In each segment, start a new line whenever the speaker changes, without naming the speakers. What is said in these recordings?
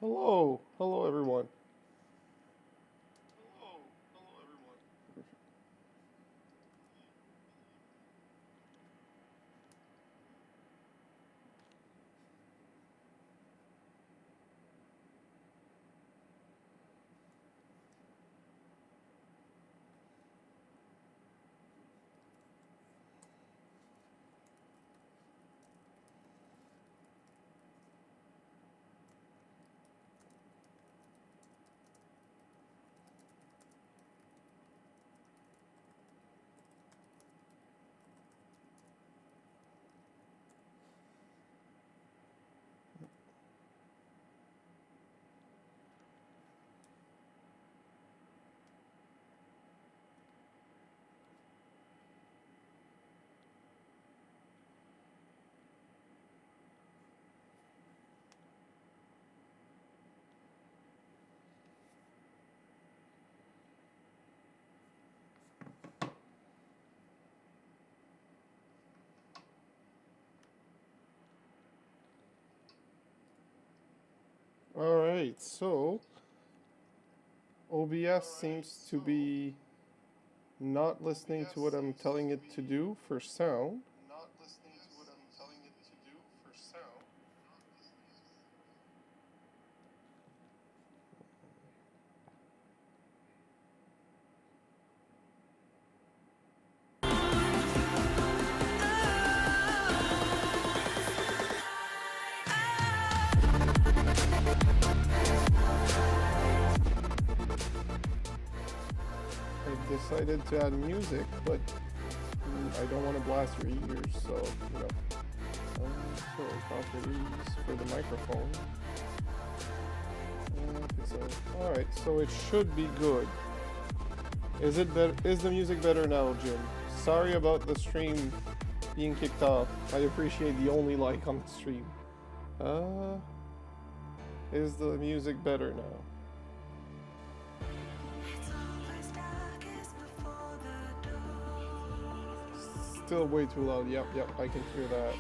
Hello, hello everyone. Hello everyone. Alright, so OBS seems to be not listening to what I'm telling it to do for sound. Not listening to what I'm telling it to do for sound. I've decided to add music, but I don't want to blast your ears, so, you know. So, properties for the microphone. Alright, so it should be good. Is it better? Is the music better now, Jim? Sorry about the stream being kicked off. I appreciate the only like on the stream. Is the music better now? Still way too loud. Yep, I can hear that.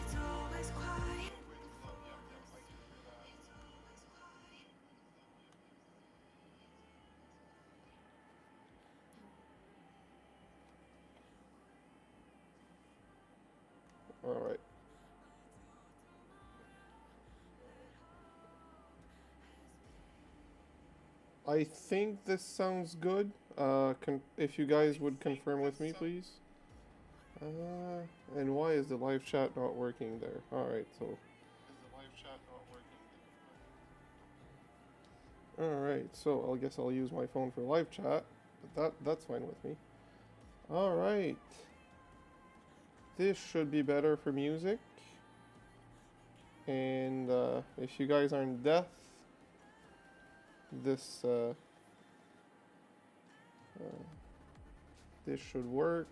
Alright. I think this sounds good. If you guys would confirm with me, please. And why is the live chat not working there? Alright, so. Is the live chat not working there? Alright, so I guess I'll use my phone for live chat. But that's fine with me. Alright. This should be better for music. And if you guys aren't deaf, this this should work.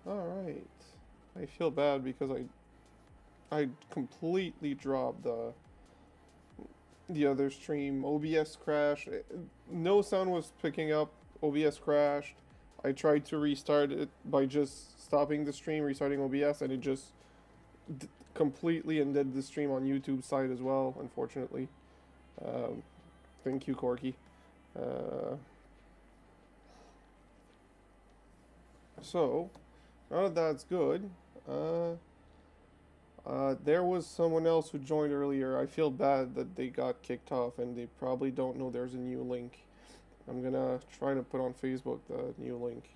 Alright. I feel bad because I completely dropped the other stream. OBS crashed. No sound was picking up. OBS crashed. I tried to restart it by just stopping the stream, restarting OBS, and it just completely ended the stream on YouTube side as well, unfortunately. Thank you, Corky. So, now that that's good, there was someone else who joined earlier. I feel bad that they got kicked off and they probably don't know there's a new link. I'm gonna try to put on Facebook the new link.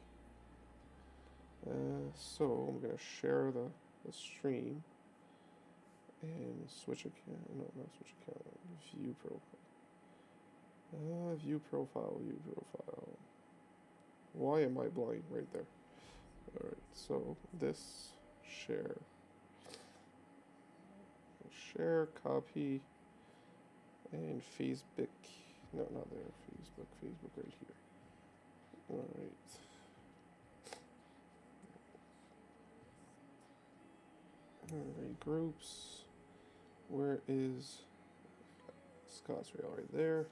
So I'm gonna share the stream and switch account. No, not switch account. View profile. View profile. View profile. Why am I blind? Right there. Alright, so this share. Share, copy, and Facebook. No, not there. Facebook right here. Alright. Alright, groups. Where is Scott's Rail? Right there.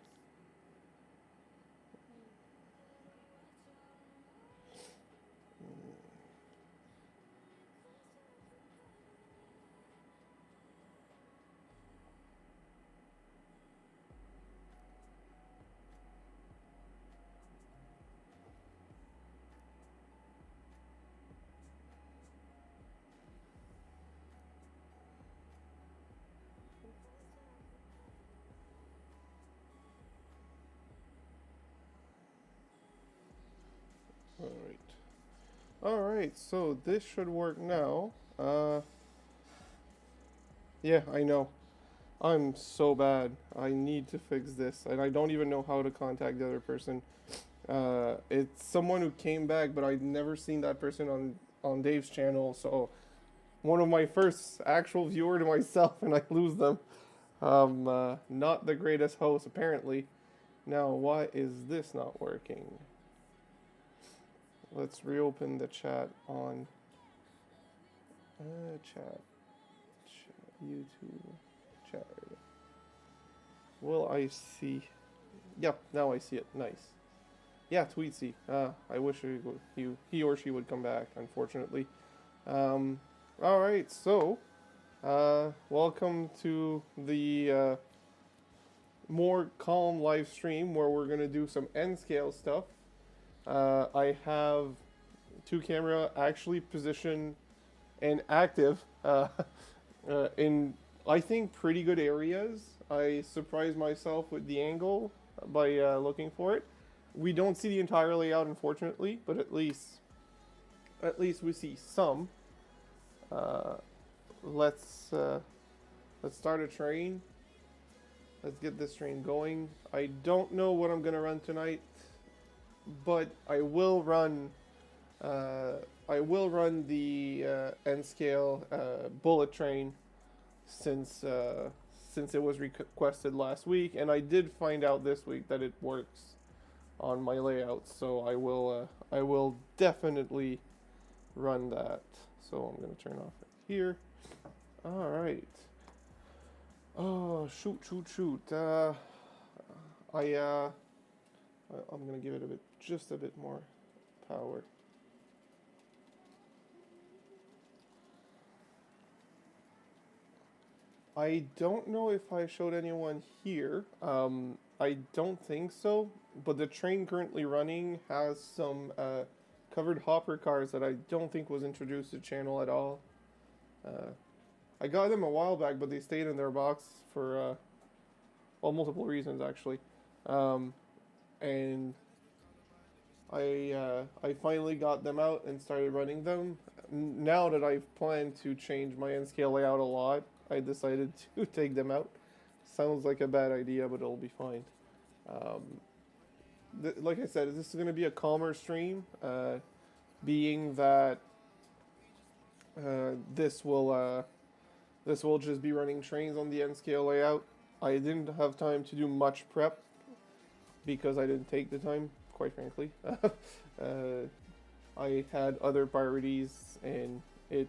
Alright, so this should work now. Yeah, I know. I'm so bad. I need to fix this, and I don't even know how to contact the other person. It's someone who came back, but I'd never seen that person on Dave's channel, so one of my first actual viewer to myself, and I lose them. Not the greatest host, apparently. Now, why is this not working? Let's reopen the chat on chat, YouTube, chat. Will I see? Yep, now I see it. Nice. Yeah, Tweetsy. I wish he or she would come back, unfortunately. Alright, so, welcome to the more calm live stream where we're going to do some N-scale stuff. I have two camera actually positioned and active in, I think, pretty good areas. I surprised myself with the angle by looking for it. We don't see the entire layout, unfortunately, but at least we see some. Let's start a train. Let's get this train going. I don't know what I'm gonna run tonight, but I will run the N-scale bullet train since it was requested last week, and I did find out this week that it works on my layout, so I will definitely run that. So I'm gonna turn off it here. All right. Oh, shoot. I'm gonna give it just a bit more power. I don't know if I showed anyone here. I don't think so, but the train currently running has some covered hopper cars that I don't think was introduced to the channel at all. I got them a while back, but they stayed in their box for multiple reasons, actually. And I finally got them out and started running them. Now that I've planned to change my N-scale layout a lot, I decided to take them out. Sounds like a bad idea, but it'll be fine. Like I said, this is going to be a calmer stream, being that this will just be running trains on the N-scale layout. I didn't have time to do much prep because I didn't take the time, quite frankly. I had other priorities, and it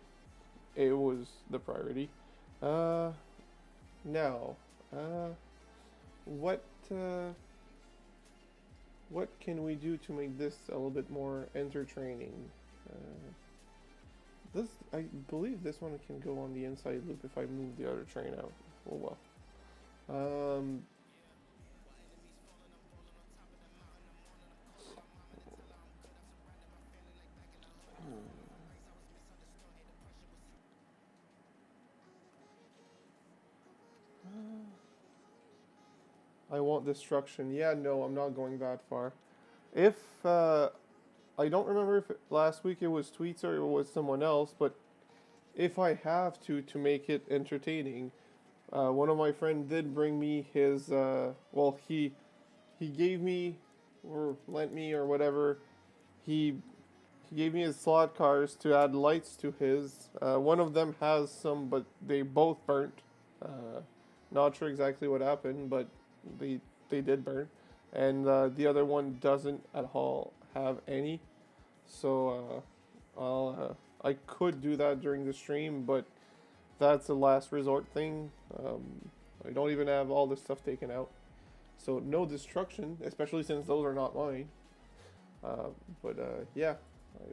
was the priority. Now, what can we do to make this a little bit more entertaining? I believe this one can go on the inside loop if I move the other train out. Oh well. I want destruction. Yeah, no, I'm not going that far. If, I don't remember if last week it was Tweets or it was someone else, but if I have to make it entertaining, one of my friends did bring me his, well, he gave me, or lent me, or whatever, he gave me his slot cars to add lights to his. One of them has some, but they both burnt. Not sure exactly what happened, but they did burn, and the other one doesn't at all have any. So I could do that during the stream, but that's a last resort thing. I don't even have all this stuff taken out, so no destruction, especially since those are not mine. Yeah, I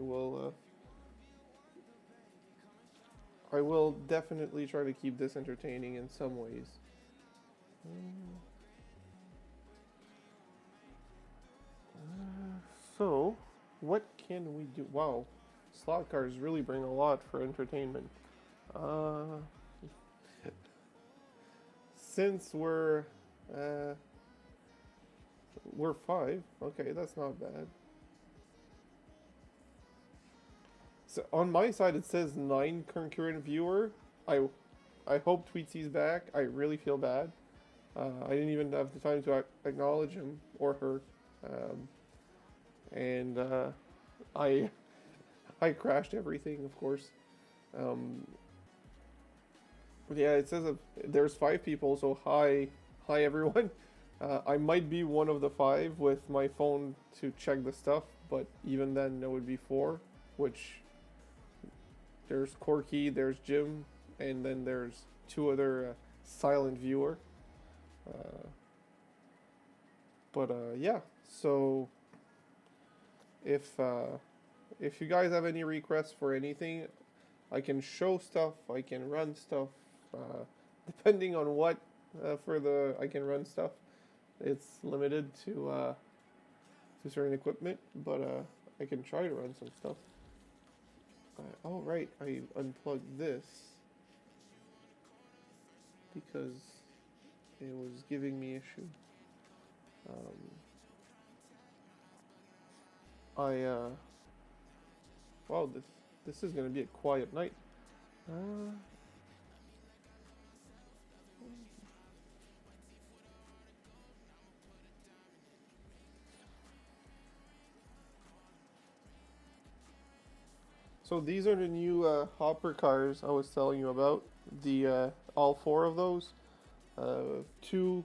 will definitely try to keep this entertaining in some ways. So, what can we do? Wow, slot cars really bring a lot for entertainment. Since we're 5, okay, that's not bad. So on my side, it says 9 concurrent viewer. I, I hope Tweetsy's back. I really feel bad. I didn't even have the time to acknowledge him or her, and I, I crashed everything, of course. But yeah, it says there's 5 people. So hi everyone. I might be one of the 5 with my phone to check the stuff, but even then, it would be 4, which. There's Corky, there's Jim, and then there's 2 other silent viewer. Yeah, so if you guys have any requests for anything, I can show stuff, I can run stuff, depending on what I can run stuff. It's limited to certain equipment, but I can try to run some stuff. Oh right, I unplugged this because it was giving me issue. Wow, this is gonna be a quiet night. So these are the new hopper cars I was telling you about. The all 4 of those. 2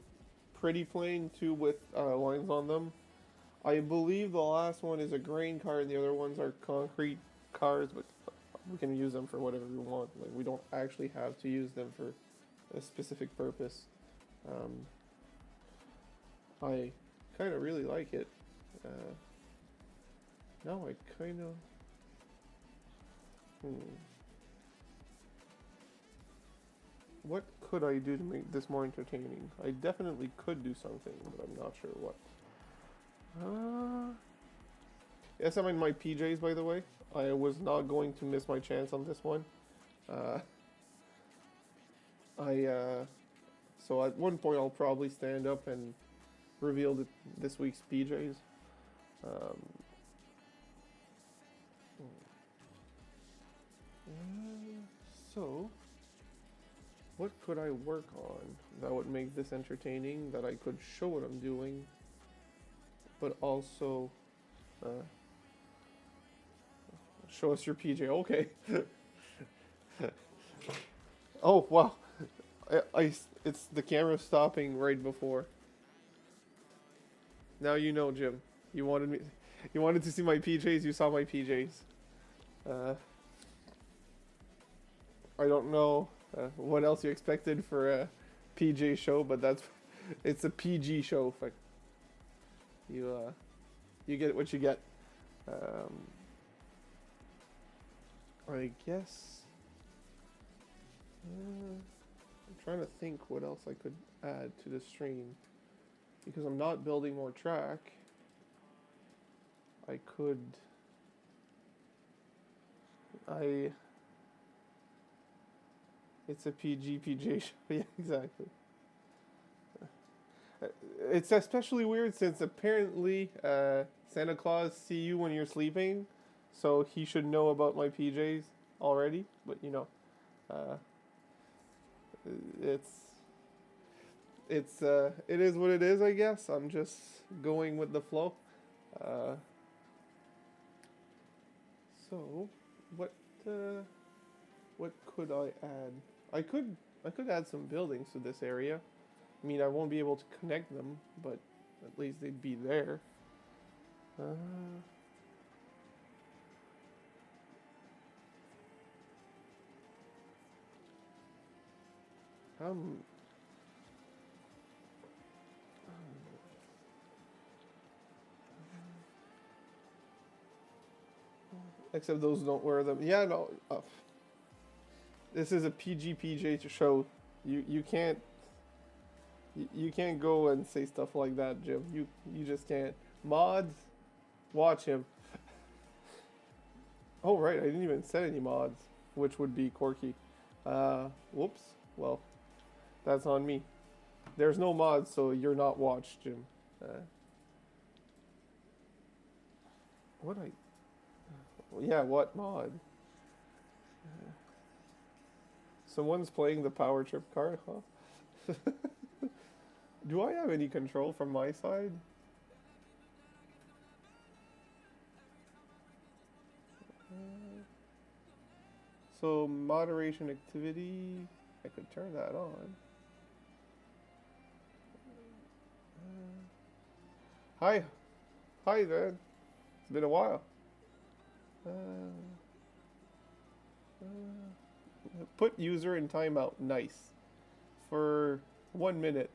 pretty plain, 2 with lines on them. I believe the last one is a grain car and the other ones are concrete cars, but we can use them for whatever we want. Like, we don't actually have to use them for a specific purpose. I kind of really like it. No, I kind of... What could I do to make this more entertaining? I definitely could do something, but I'm not sure what. Yes, I'm in my PJs, by the way. I was not going to miss my chance on this one. So at one point I'll probably stand up and reveal this week's PJs. So, what could I work on that would make this entertaining, that I could show what I'm doing, but also show us your PJ. Okay. Oh wow, it's the camera stopping right before. Now you know, Jim. You wanted to see my PJs. You saw my PJs. I don't know what else you expected for a PJ show, but it's a PG show. You get what you get. I guess. I'm trying to think what else I could add to the stream, because I'm not building more track. I could. It's a PG show. Yeah, exactly. It's especially weird since apparently Santa Claus see you when you're sleeping, so he should know about my PJs already. But you know, it is what it is, I guess. I'm just going with the flow. So what could I add? I could add some buildings to this area. I mean, I won't be able to connect them, but at least they'd be there. Except those don't wear them. Yeah, no. This is a PG show. You can't go and say stuff like that, Jim. You just can't. Mods, watch him. Oh right, I didn't even set any mods, which would be Corky. Whoops. Well, that's on me. There's no mods, so you're not watched, Jim. Yeah, what mod? Someone's playing the power trip card, huh? Do I have any control from my side? So moderation activity, I could turn that on. Hi, hi man. It's been a while. Uh, put user in timeout. Nice. For 1 minute.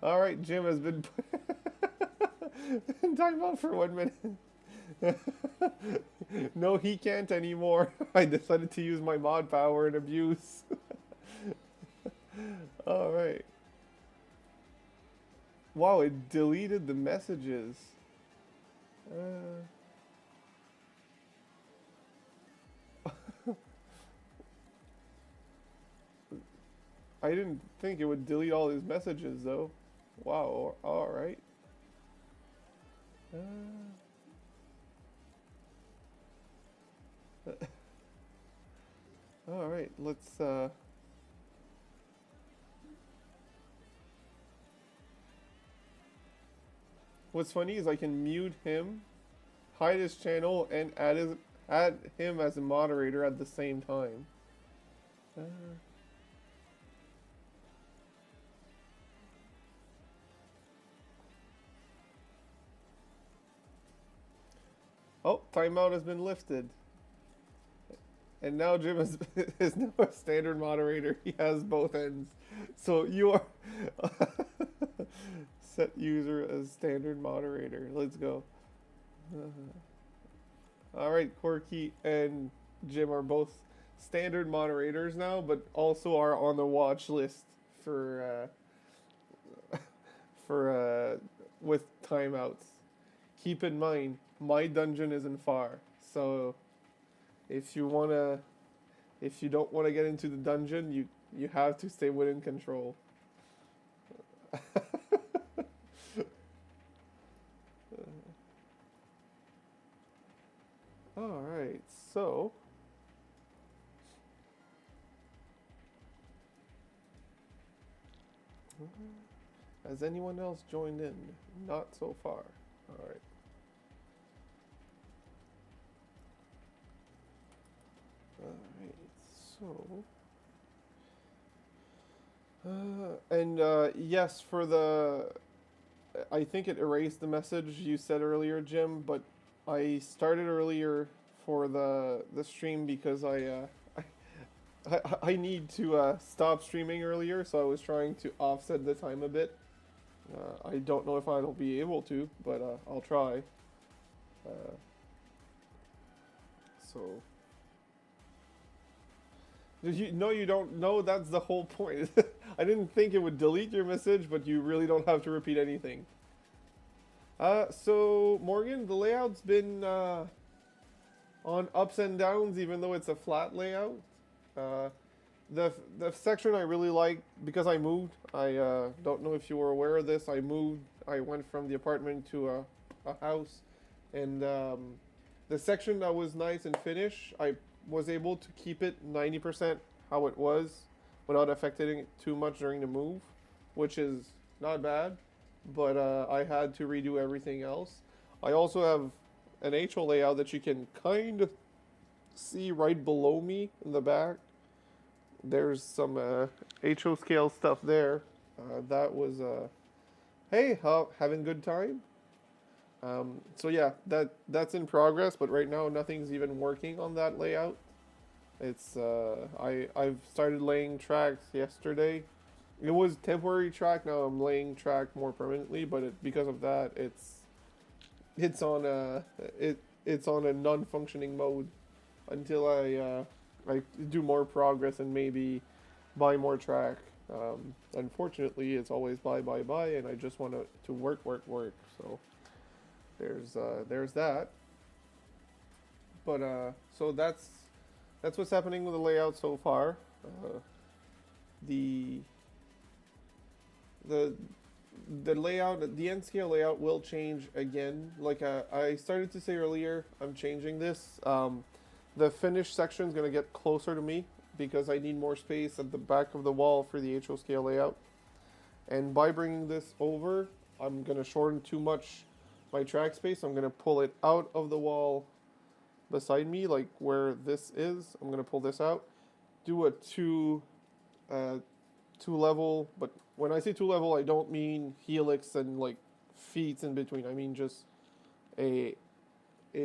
All right, Jim has been put in timeout for 1 minute. No, he can't anymore. I decided to use my mod power and abuse. All right. Wow, it deleted the messages. I didn't think it would delete all his messages though. Wow, all right. All right, let's what's funny is I can mute him, hide his channel, and add him as a moderator at the same time. Oh, timeout has been lifted. And now Jim is now a standard moderator. He has both ends. So you are set user as standard moderator. Let's go. All right, Corky and Jim are both standard moderators now, but also are on the watch list for with timeouts. Keep in mind, my dungeon isn't far, so if you don't wanna get into the dungeon, you have to stay within control. All right, so has anyone else joined in? Not so far. All right. Alright, so yes, for the I think it erased the message you said earlier, Jim, but I started earlier for the stream because I need to stop streaming earlier, so I was trying to offset the time a bit. I don't know if I'll be able to, but I'll try. So you don't know, that's the whole point. I didn't think it would delete your message, but you really don't have to repeat anything. So Morgan, the layout's been on ups and downs, even though it's a flat layout. The section I really like, because I moved, I don't know if you were aware of this, I moved, I went from the apartment to a house, and the section that was nice and finished, I was able to keep it 90% how it was without affecting it too much during the move, which is not bad, but I had to redo everything else. I also have an HO layout that you can kind of see right below me in the back. There's some HO scale stuff there. That was, hey, having good time? So yeah, that's in progress, but right now nothing's even working on that layout. It's I've started laying tracks yesterday. It was temporary track. Now I'm laying track more permanently, but because of that, it's on a non-functioning mode until I do more progress and maybe buy more track. Unfortunately, it's always buy, and I just want to work. So there's that. But so that's what's happening with the layout so far. The the layout, the N scale layout will change again. Like I started to say earlier, I'm changing this. The finished section is going to get closer to me because I need more space at the back of the wall for the HO scale layout. And by bringing this over, I'm going to shorten too much my track space. I'm going to pull it out of the wall beside me, like where this is. I'm going to pull this out, do a two level, but when I say two level, I don't mean helix and like feet in between. I mean just a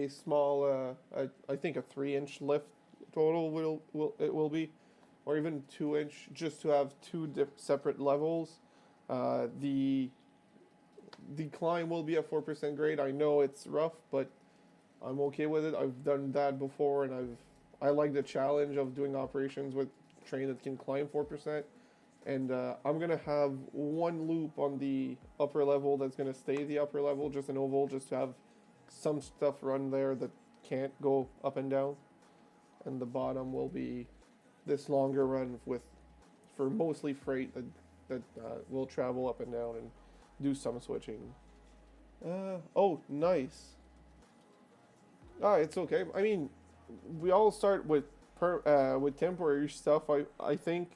small, I think a 3-inch lift total will be, or even 2-inch, just to have two separate levels. The climb will be a 4% grade. I know it's rough, but I'm okay with it. I've done that before, and I like the challenge of doing operations with train that can climb 4%. And I'm gonna have one loop on the upper level that's gonna stay the upper level, just an oval, just to have some stuff run there that can't go up and down. And the bottom will be this longer run for mostly freight that will travel up and down and do some switching. Oh, nice. Ah, it's okay. I mean, we all start with temporary stuff. I think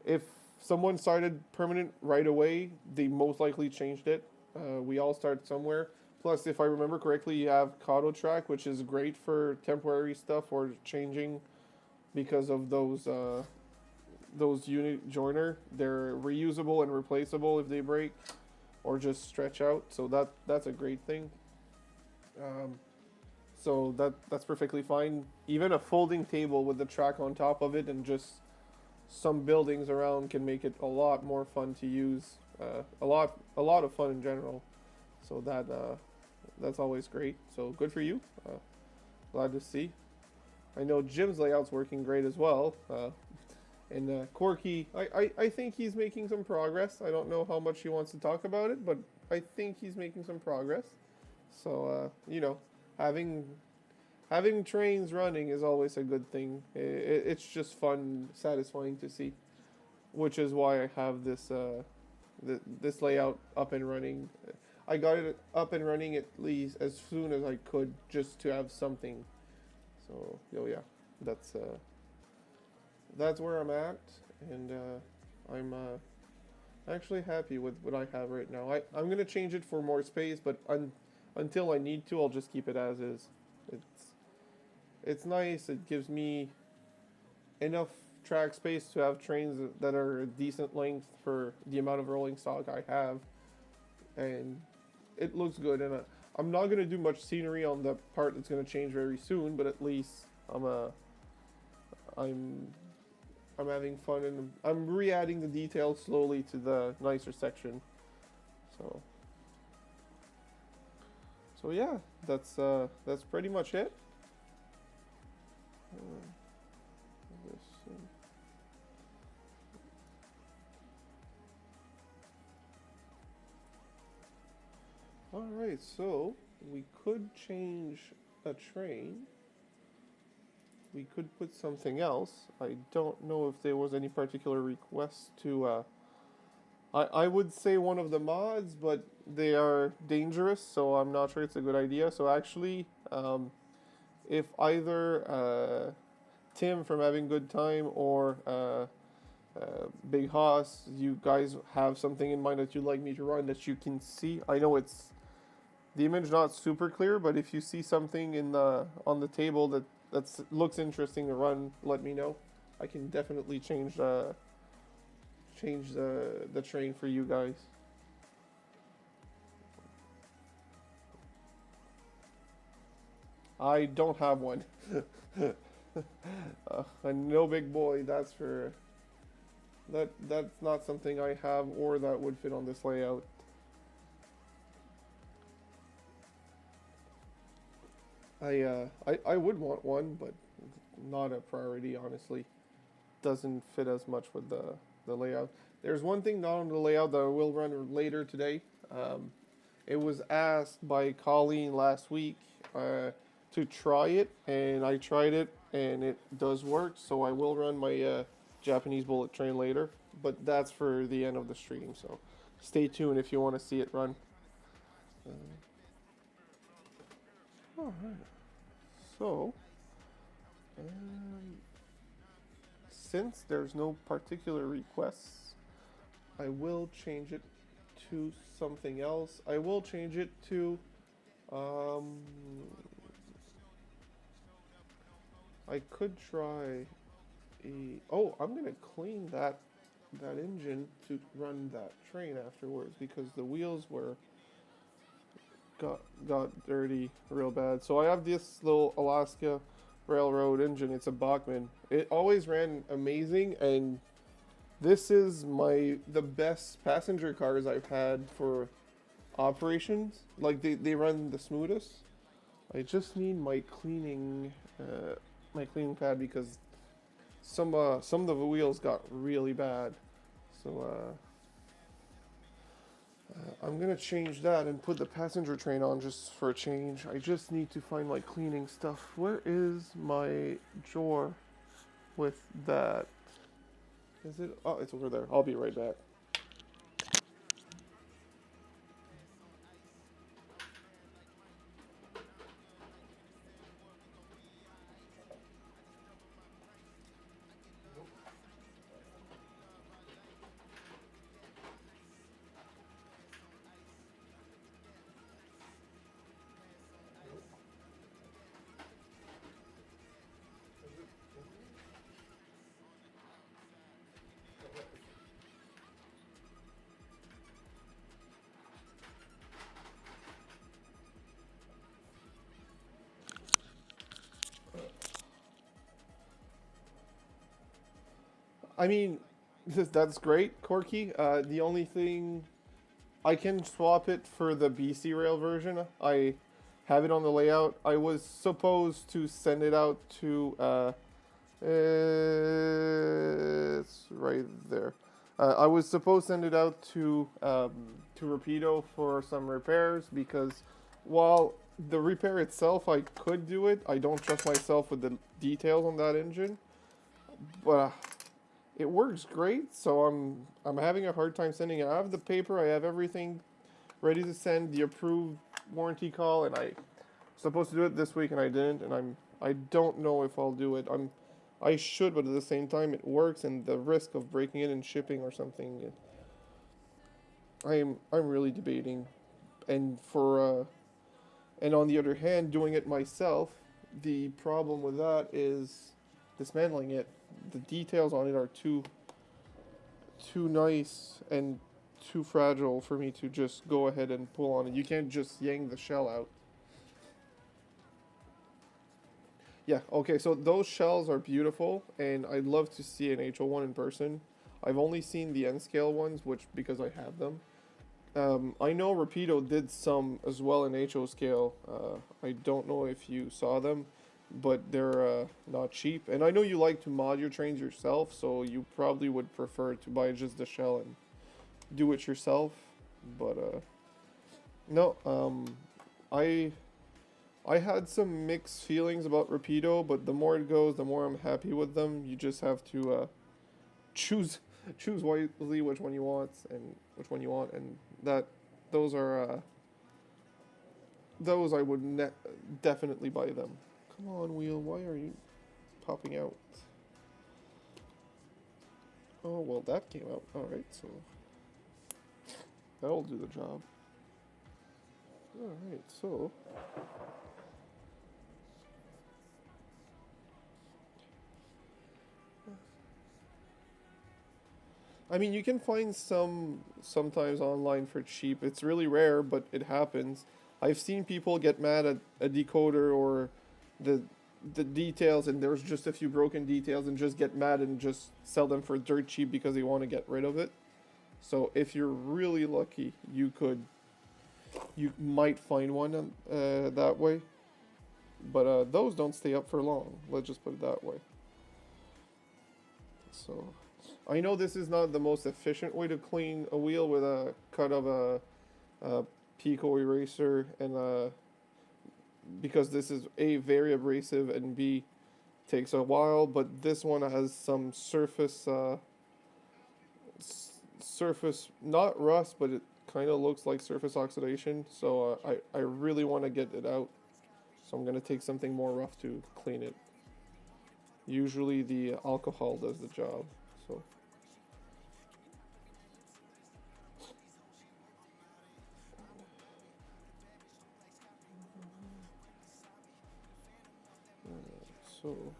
if someone started permanent right away, they most likely changed it. We all start somewhere. Plus, if I remember correctly, you have Kato track, which is great for temporary stuff or changing because of those unit joiner. They're reusable and replaceable if they break or just stretch out. So that's a great thing. So that's perfectly fine. Even a folding table with the track on top of it and just some buildings around can make it a lot more fun to use. A lot of fun in general. So that's always great. So good for you. Glad to see. I know Jim's layout's working great as well. And Corky, I think he's making some progress. I don't know how much he wants to talk about it, but I think he's making some progress. So you know, having trains running is always a good thing. It's just fun, satisfying to see, which is why I have this this layout up and running. I got it up and running at least as soon as I could, just to have something. So yeah, that's where I'm at, and I'm actually happy with what I have right now. I'm gonna change it for more space, but until I need to, I'll just keep it as is. It's nice. It gives me enough track space to have trains that are a decent length for the amount of rolling stock I have, and it looks good. And I'm not gonna do much scenery on the part that's gonna change very soon, but at least I'm having fun, and I'm re-adding the details slowly to the nicer section. So yeah, that's pretty much it. Alright, so we could change a train. We could put something else. I don't know if there was any particular request to I would say one of the mods, but they are dangerous, so I'm not sure it's a good idea. So actually, if either Tim from Having Good Time or Big Hoss, you guys have something in mind that you'd like me to run that you can see. I know it's the image not super clear, but if you see something on the table that looks interesting to run, let me know. I can definitely change the train for you guys. I don't have one. No big boy, that's not something I have or that would fit on this layout. I would want one, but not a priority, honestly. Doesn't fit as much with the layout. There's one thing not on the layout that I will run later today. It was asked by Colleen last week to try it, and I tried it, and it does work, so I will run my Japanese bullet train later, but that's for the end of the stream, so stay tuned if you want to see it run. Alright. So, um, since there's no particular requests, I will change it to something else. I will change it to, um, I could try oh, I'm gonna clean that engine to run that train afterwards because the wheels got dirty real bad. So I have this little Alaska Railroad engine. It's a Bachmann. It always ran amazing, and this is the best passenger cars I've had for operations. Like they run the smoothest. I just need my cleaning pad because some of the wheels got really bad. So I'm gonna change that and put the passenger train on just for a change. I just need to find my cleaning stuff. Where is my drawer with that? Is it? Oh, it's over there. I'll be right back. I mean, that's great, Corky. The only thing I can swap it for the BC Rail version. I have it on the layout. I was supposed to send it out to. It's right there. I was supposed to send it out to Rapido for some repairs because while the repair itself I could do it, I don't trust myself with the details on that engine. But it works great, so I'm having a hard time sending it. I have the paper, I have everything ready to send the approved warranty call, and I supposed to do it this week and I didn't, and I don't know if I'll do it. I should, but at the same time it works, and the risk of breaking it and shipping or something, I'm really debating. And and on the other hand, doing it myself, the problem with that is dismantling it. The details on it are too nice and too fragile for me to just go ahead and pull on it. You can't just yank the shell out. Yeah, okay, so those shells are beautiful, and I'd love to see an HO1 in person. I've only seen the N-scale ones, which because I have them. I know Rapido did some as well in HO scale. I don't know if you saw them, but they're not cheap. And I know you like to mod your trains yourself, so you probably would prefer to buy just the shell and do it yourself. But no, I had some mixed feelings about Rapido, but the more it goes, the more I'm happy with them. You just have to choose wisely which one you want, and that those are those I would definitely buy them. Come on, wheel, why are you popping out? Oh, well, that came out. Alright, so that'll do the job. Alright, so I mean, you can find some sometimes online for cheap. It's really rare, but it happens. I've seen people get mad at a decoder or the the details, and there's just a few broken details, and just get mad and just sell them for dirt cheap because they want to get rid of it. So if you're really lucky, you might find one that way. But those don't stay up for long. Let's just put it that way. So I know this is not the most efficient way to clean a wheel with a cut of a Pico eraser and because this is A, very abrasive, and B, takes a while, but this one has some surface, not rust, but it kind of looks like surface oxidation. So I really want to get it out. So I'm gonna take something more rough to clean it. Usually the alcohol does the job. So. So.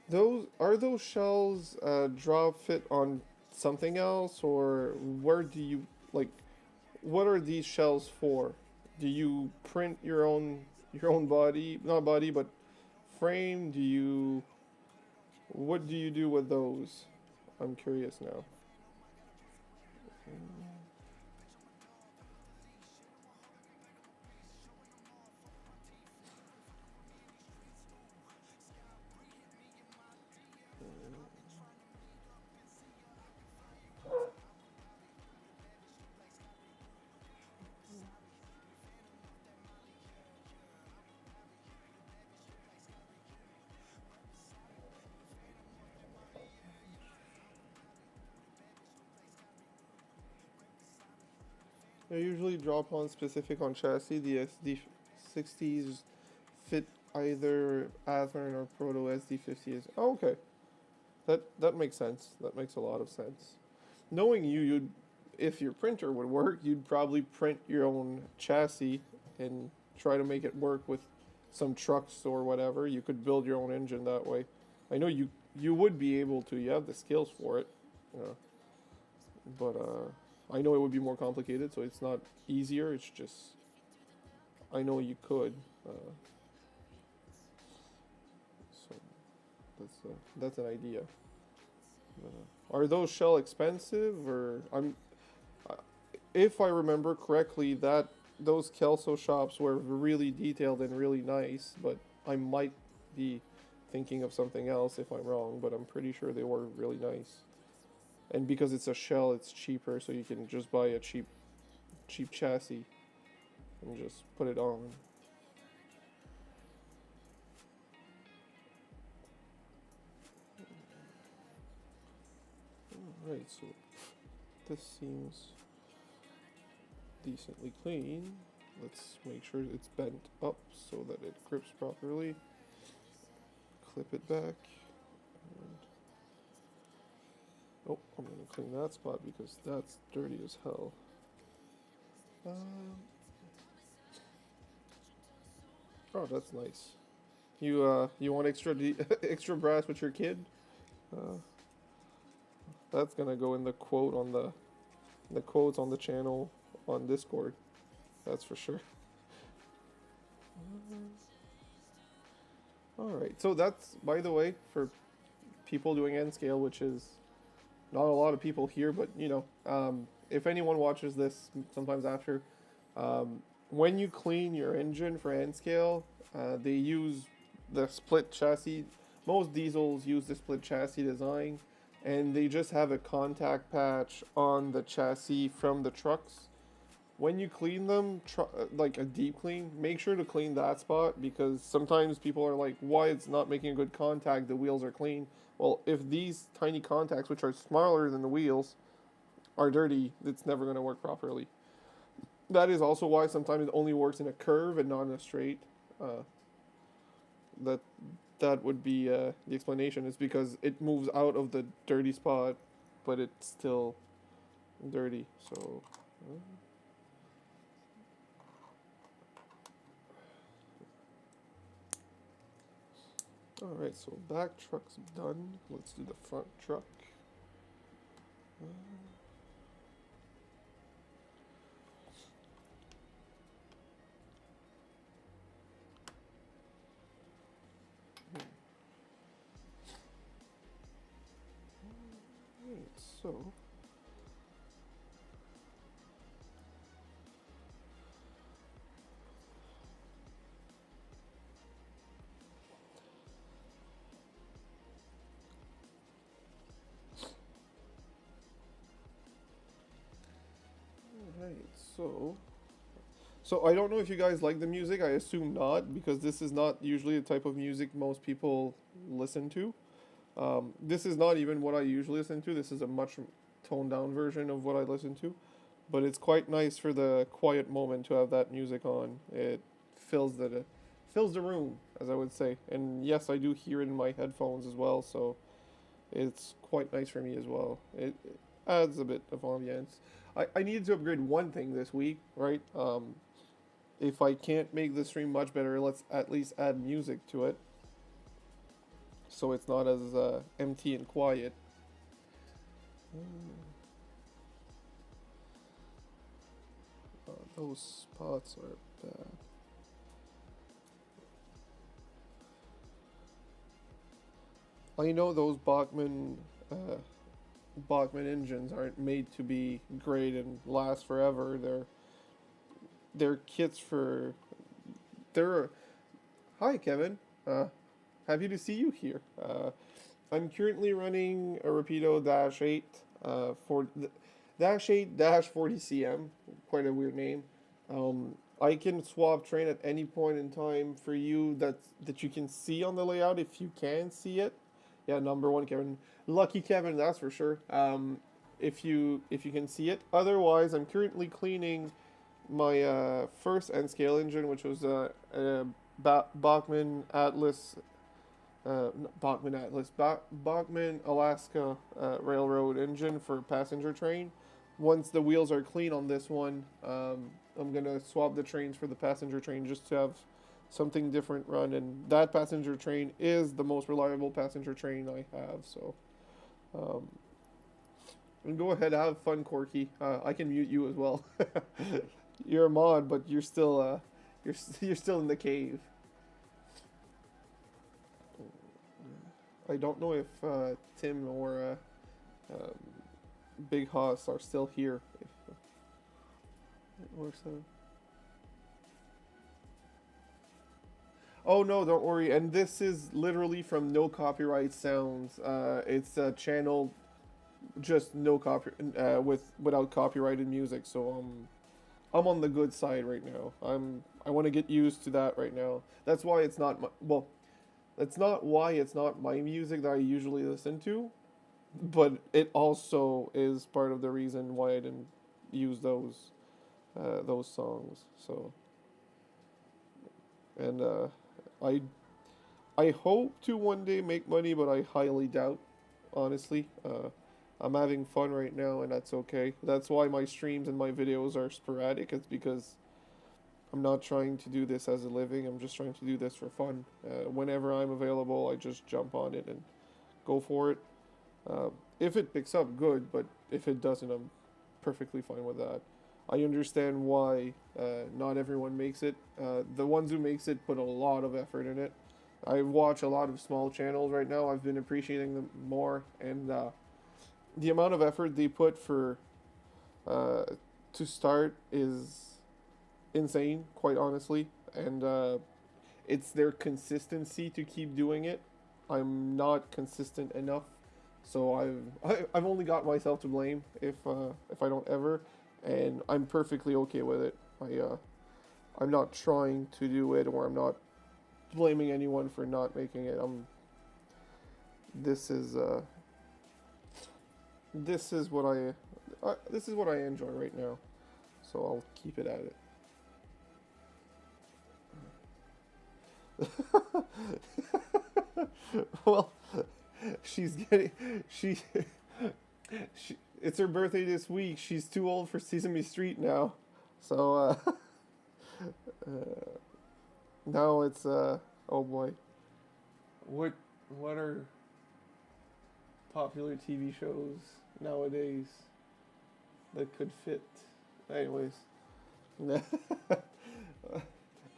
Those shells drop fit on something else, or where do you like? What are these shells for? Do you print your own body, not body, but frame? Do you what do you do with those? I'm curious now. I usually drop on specific on chassis. The SD60s fit either Athearn or Proto SD50s. Oh, okay. That makes sense. That makes a lot of sense. Knowing you, you'd if your printer would work, you'd probably print your own chassis and try to make it work with some trucks or whatever. You could build your own engine that way. I know you would be able to. You have the skills for it. Uh, but I know it would be more complicated, so it's not easier. It's just I know you could. So that's an idea. Are those shell expensive, or uh, if I remember correctly, that those Kelso shops were really detailed and really nice, but I might be thinking of something else if I'm wrong, but I'm pretty sure they were really nice. And because it's a shell, it's cheaper, so you can just buy a cheap chassis and just put it on. Alright, so this seems decently clean. Let's make sure it's bent up so that it grips properly. Clip it back. And oh, I'm gonna clean that spot because that's dirty as hell. Oh, that's nice. You want extra extra brass with your kid? Uh, that's gonna go in the quote on the quotes on the channel on Discord. That's for sure. All right. So that's, by the way, for people doing N scale, which is not a lot of people here, but if anyone watches this sometimes after, when you clean your engine for N scale, they use the split chassis. Most diesels use the split chassis design, and they just have a contact patch on the chassis from the trucks. When you clean them, like a deep clean, make sure to clean that spot because sometimes people are like, why it's not making a good contact, the wheels are clean. Well, if these tiny contacts, which are smaller than the wheels, are dirty, it's never going to work properly. That is also why sometimes it only works in a curve and not in a straight. That that would be the explanation. Is because it moves out of the dirty spot, but it's still dirty. So. Alright, so back truck's done. Let's do the front truck. Alright, so. Alright, so So I don't know if you guys like the music. I assume not, because this is not usually the type of music most people listen to. This is not even what I usually listen to. This is a much toned down version of what I listen to. But it's quite nice for the quiet moment to have that music on. It fills the room, as I would say. And yes, I do hear it in my headphones as well, so it's quite nice for me as well. It adds a bit of ambience. I needed to upgrade one thing this week, right? If I can't make the stream much better, let's at least add music to it, so it's not as empty and quiet. Those spots are bad. I know those Bachmann engines aren't made to be great and last forever. They're kits for. They're. Hi, Kevin. Happy to see you here. I'm currently running a Rapido Dash 8 for Dash 8 Dash 40 CM. Quite a weird name. I can swap train at any point in time for you that you can see on the layout if you can see it. Yeah, number one, Kevin. Lucky Kevin, that's for sure. If you can see it. Otherwise, I'm currently cleaning my first N scale engine, which was Bachmann Atlas, Bachmann Alaska Railroad engine for passenger train. Once the wheels are clean on this one, I'm gonna swap the trains for the passenger train just to have something different run. And that passenger train is the most reliable passenger train I have. So, and go ahead, have fun, Corky. I can mute you as well. You're a mod, but you're still you're still in the cave. I don't know if Tim or Big Hoss are still here. If it works out. Oh no, don't worry. And this is literally from No Copyright Sounds. It's a channel just no without copyrighted music. So I'm on the good side right now. I want to get used to that right now. That's why it's not well. That's not why it's not my music that I usually listen to, but it also is part of the reason why I didn't use those songs. So, and I hope to one day make money, but I highly doubt. Honestly, I'm having fun right now, and that's okay. That's why my streams and my videos are sporadic. It's because I'm not trying to do this as a living. I'm just trying to do this for fun. Whenever I'm available, I just jump on it and go for it. If it picks up, good. But if it doesn't, I'm perfectly fine with that. I understand why not everyone makes it. The ones who makes it put a lot of effort in it. I watch a lot of small channels right now. I've been appreciating them more, and the amount of effort they put for to start is insane, quite honestly, and it's their consistency to keep doing it. I'm not consistent enough, so I've only got myself to blame if I don't ever, and I'm perfectly okay with it. I'm not trying to do it, or I'm not blaming anyone for not making it. This is what this is what I enjoy right now, so I'll keep it at it. Well, she's getting she it's her birthday this week. She's too old for Sesame Street now, so now it's oh boy, what are popular TV shows nowadays that could fit? Anyways.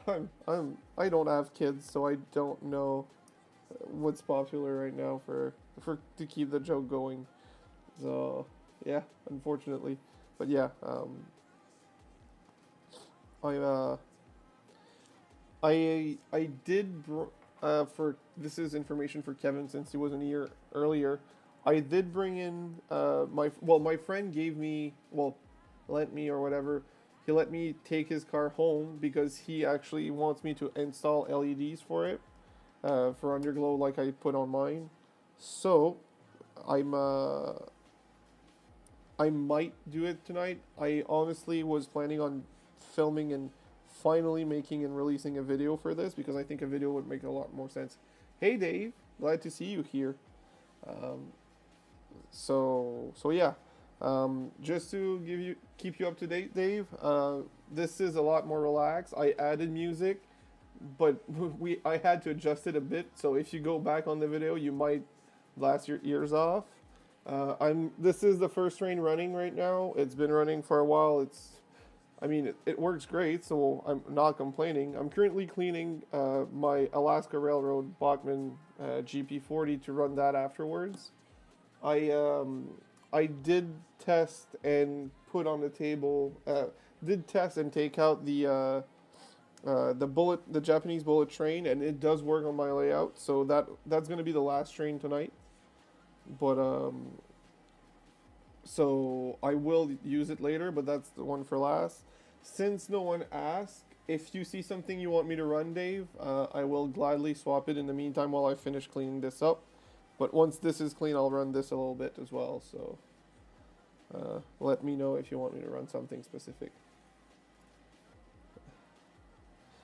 I don't have kids, so I don't know what's popular right now for to keep the joke going. So yeah, unfortunately, but yeah, I did for this is information for Kevin since he wasn't here earlier. I did bring in my friend gave me lent me or whatever he let me take his car home because he actually wants me to install LEDs for it, for underglow like I put on mine. So I'm I might do it tonight. I honestly was planning on filming and finally making and releasing a video for this because I think a video would make a lot more sense. Hey Dave, glad to see you here. Um, so yeah, just to keep you up to date, Dave. This is a lot more relaxed. I added music, but I had to adjust it a bit. So if you go back on the video, you might blast your ears off. This is the first train running right now. It's been running for a while. I mean, it works great, so I'm not complaining. I'm currently cleaning my Alaska Railroad Bachmann GP40 to run that afterwards. I did test and put on the table. Did test and take out the Japanese bullet train, and it does work on my layout. So that's gonna be the last train tonight. But so I will use it later, but that's the one for last. Since no one asked, if you see something you want me to run, Dave, I will gladly swap it in the meantime while I finish cleaning this up. But once this is clean, I'll run this a little bit as well. So let me know if you want me to run something specific.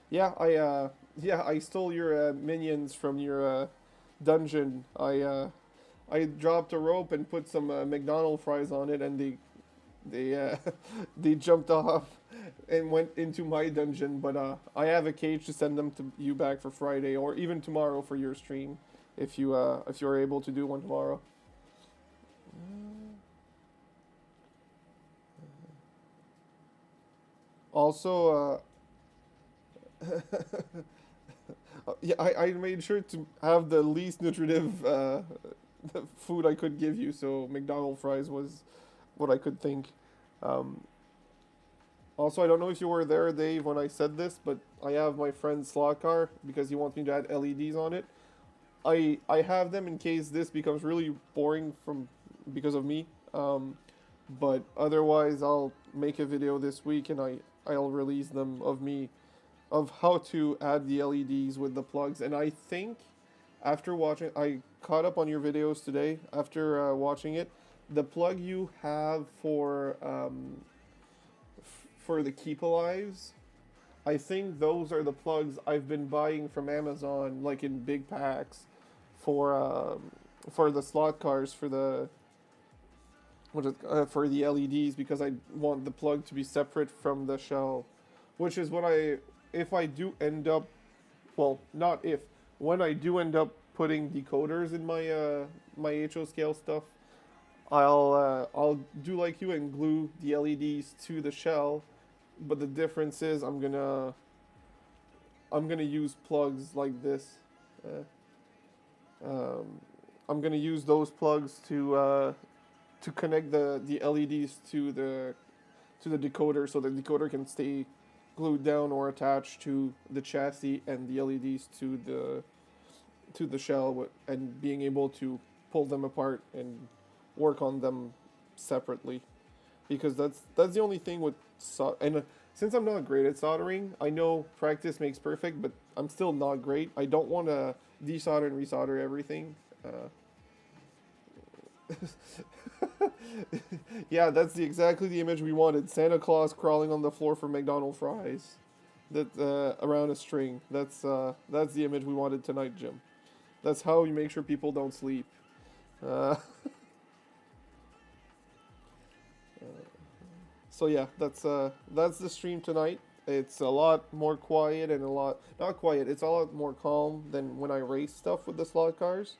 Yeah, I stole your minions from your dungeon. I dropped a rope and put some McDonald's fries on it, and they they jumped off and went into my dungeon. But I have a cage to send them to you back for Friday or even tomorrow for your stream, if you're able to do one tomorrow. Also, yeah, I made sure to have the least nutritive the food I could give you, so McDonald's fries was what I could think. Um, Also, I don't know if you were there, Dave, when I said this, but I have my friend's slot car because he wants me to add LEDs on it. I have them in case this becomes really boring because of me. But otherwise, I'll make a video this week and I'll release them of how to add the LEDs with the plugs. And I think after watching, I caught up on your videos today. After watching it, the plug you have for the Keep Alives, I think those are the plugs I've been buying from Amazon, like in big packs, for the slot cars for the LEDs, because I want the plug to be separate from the shell, which is what if I do end up, well, not if, when I do end up putting decoders in my HO scale stuff, I'll do like you and glue the LEDs to the shell, but the difference is I'm gonna use plugs like this. I'm gonna use those plugs to connect the LEDs to the decoder, so the decoder can stay glued down or attached to the chassis, and the LEDs to the shell, and being able to pull them apart and work on them separately, because that's the only thing with and since I'm not great at soldering, I know practice makes perfect, but I'm still not great. I don't want to desolder and resolder everything. Yeah, that's exactly the image we wanted. Santa Claus crawling on the floor for McDonald's fries, around a string. That's the image we wanted tonight, Jim. That's how you make sure people don't sleep. So yeah, that's the stream tonight. It's a lot more quiet and not quiet. It's a lot more calm than when I race stuff with the slot cars.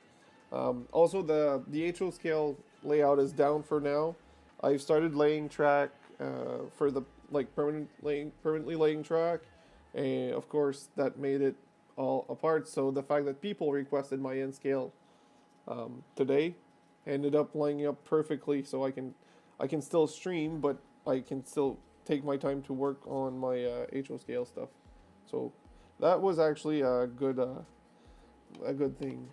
Also, the HO scale layout is down for now. I've started laying track for the permanently laying track, and of course that made it all apart. So the fact that people requested my N scale today ended up lining up perfectly, so I can still stream, but I can still take my time to work on my HO scale stuff. So that was actually a good thing.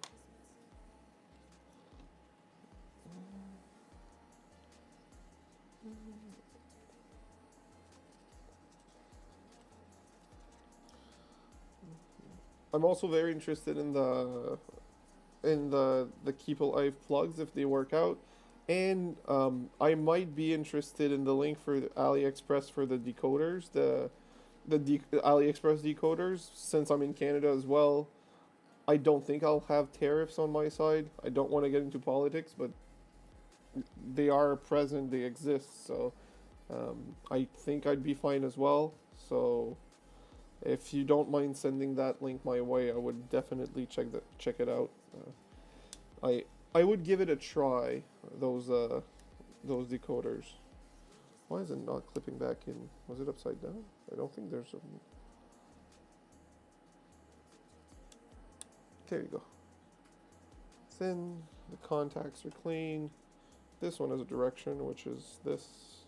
I'm also very interested in the Keep Alive plugs if they work out, and I might be interested in the link for AliExpress for the decoders, the AliExpress decoders, since I'm in Canada as well. I don't think I'll have tariffs on my side. I don't want to get into politics, but they are present, they exist, so I think I'd be fine as well. So if you don't mind sending that link my way, I would definitely check it out. I would give it a try. Those decoders. Why is it not clipping back in? Was it upside down? I don't think there's a. There you go. Thin. The contacts are clean. This one has a direction, which is this.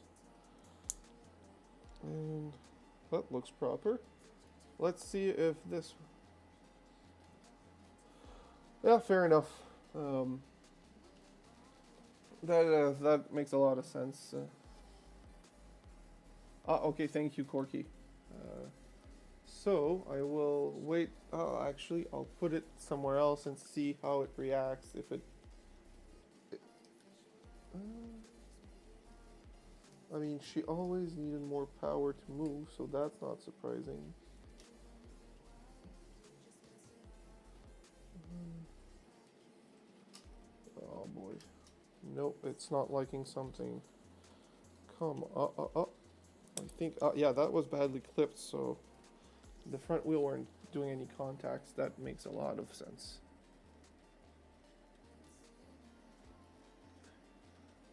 And that looks proper. Let's see if this. Yeah, fair enough. That makes a lot of sense. Okay, thank you, Corky. So I will wait. Actually, I'll put it somewhere else and see how it reacts. If it I mean, she always needed more power to move, so that's not surprising. Oh boy. Nope, it's not liking something. Come I think, yeah, that was badly clipped, so the front wheel weren't doing any contacts. That makes a lot of sense.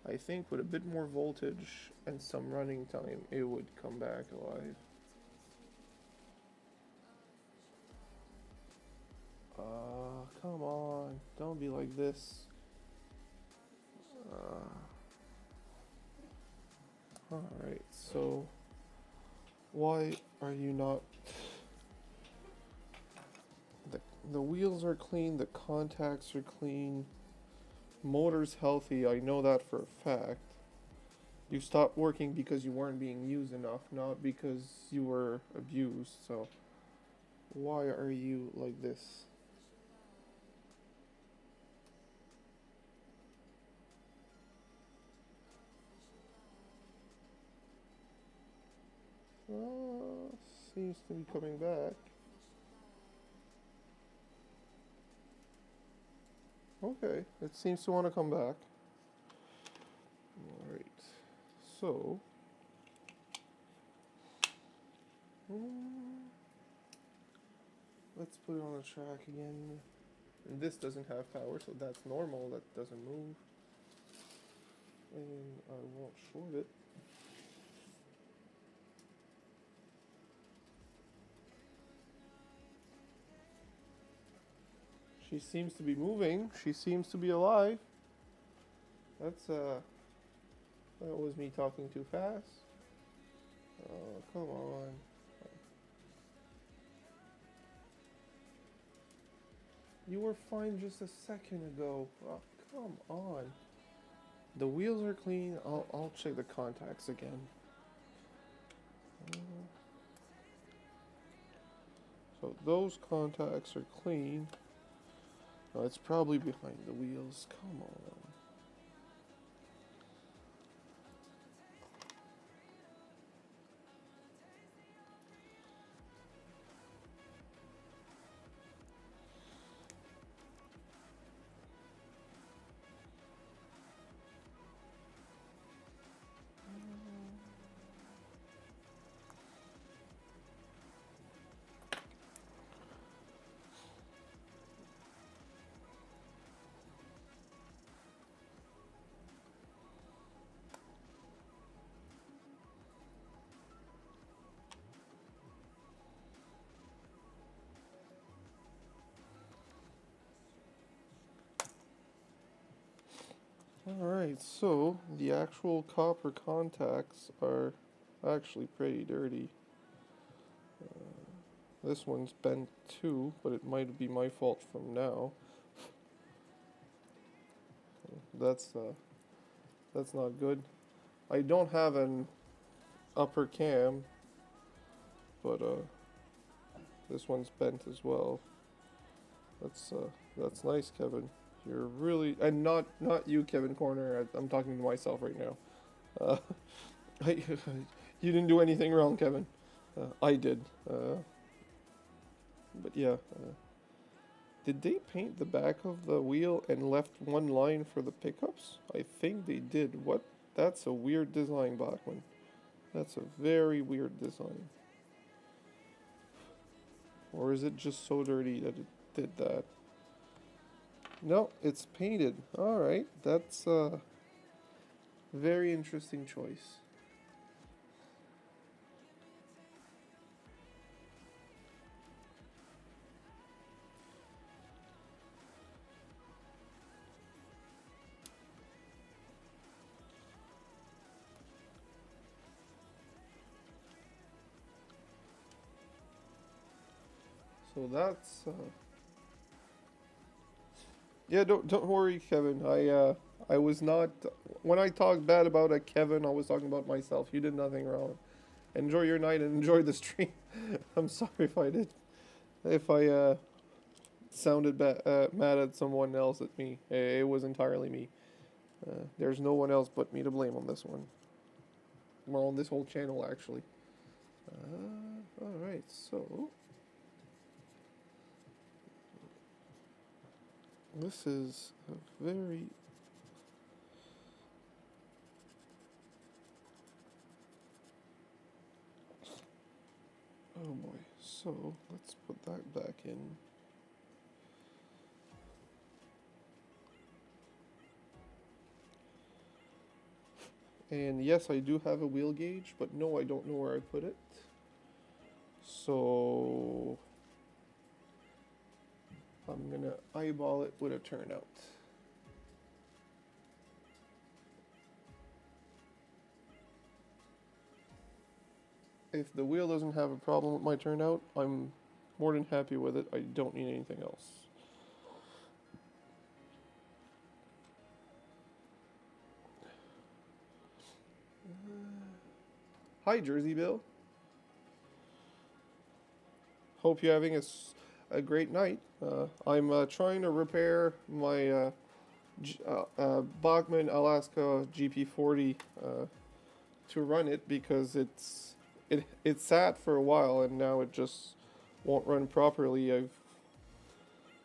I think with a bit more voltage and some running time, it would come back alive. Come on, don't be like this. Alright, so why are you not... The wheels are clean, the contacts are clean, motor's healthy, I know that for a fact. You stopped working because you weren't being used enough, not because you were abused, so why are you like this? Seems to be coming back. Okay, it seems to want to come back. Alright, so... let's put it on the track again. And this doesn't have power, so that's normal, that doesn't move. And I won't short it. She seems to be moving. She seems to be alive. That was me talking too fast. Oh, come on. You were fine just a second ago. Oh, come on. The wheels are clean. I'll check the contacts again. So those contacts are clean. Oh, it's probably behind the wheels. Come on. Alright, so the actual copper contacts are actually pretty dirty. This one's bent too, but it might be my fault from now. That's not good. I don't have an upper cam, but this one's bent as well. That's nice, Kevin. You're really, and not you, Kevin Corner. I'm talking to myself right now. Uh, I, you didn't do anything wrong, Kevin. I did. But yeah. Did they paint the back of the wheel and left one line for the pickups? I think they did. What? That's a weird design, Bachman. That's a very weird design. Or is it just so dirty that it did that? No, it's painted. Alright, that's a very interesting choice. So that's yeah, don't worry, Kevin. I was not when I talked bad about a Kevin, I was talking about myself. You did nothing wrong. Enjoy your night and enjoy the stream. I'm sorry if I sounded mad at someone else at me. It was entirely me. There's no one else but me to blame on this one. Well, on this whole channel actually. All right, so this is a very oh boy. So let's put that back in. And yes, I do have a wheel gauge, but no, I don't know where I put it. So I'm gonna eyeball it with a turnout. If the wheel doesn't have a problem with my turnout, I'm more than happy with it. I don't need anything else. Hi, Jersey Bill. Hope you're having a great night. I'm trying to repair my Bachmann Alaska GP40 to run it because it sat for a while and now it just won't run properly. I've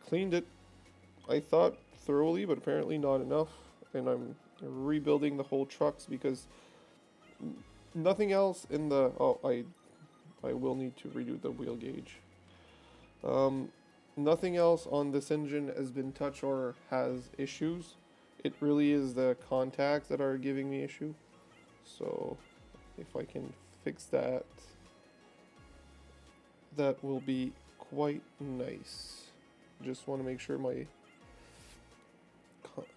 cleaned it, I thought, thoroughly, but apparently not enough, and I'm rebuilding the whole trucks because nothing else in the I will need to redo the wheel gauge. Nothing else on this engine has been touched or has issues. It really is the contacts that are giving me issue. So if I can fix that, that will be quite nice. Just want to make sure my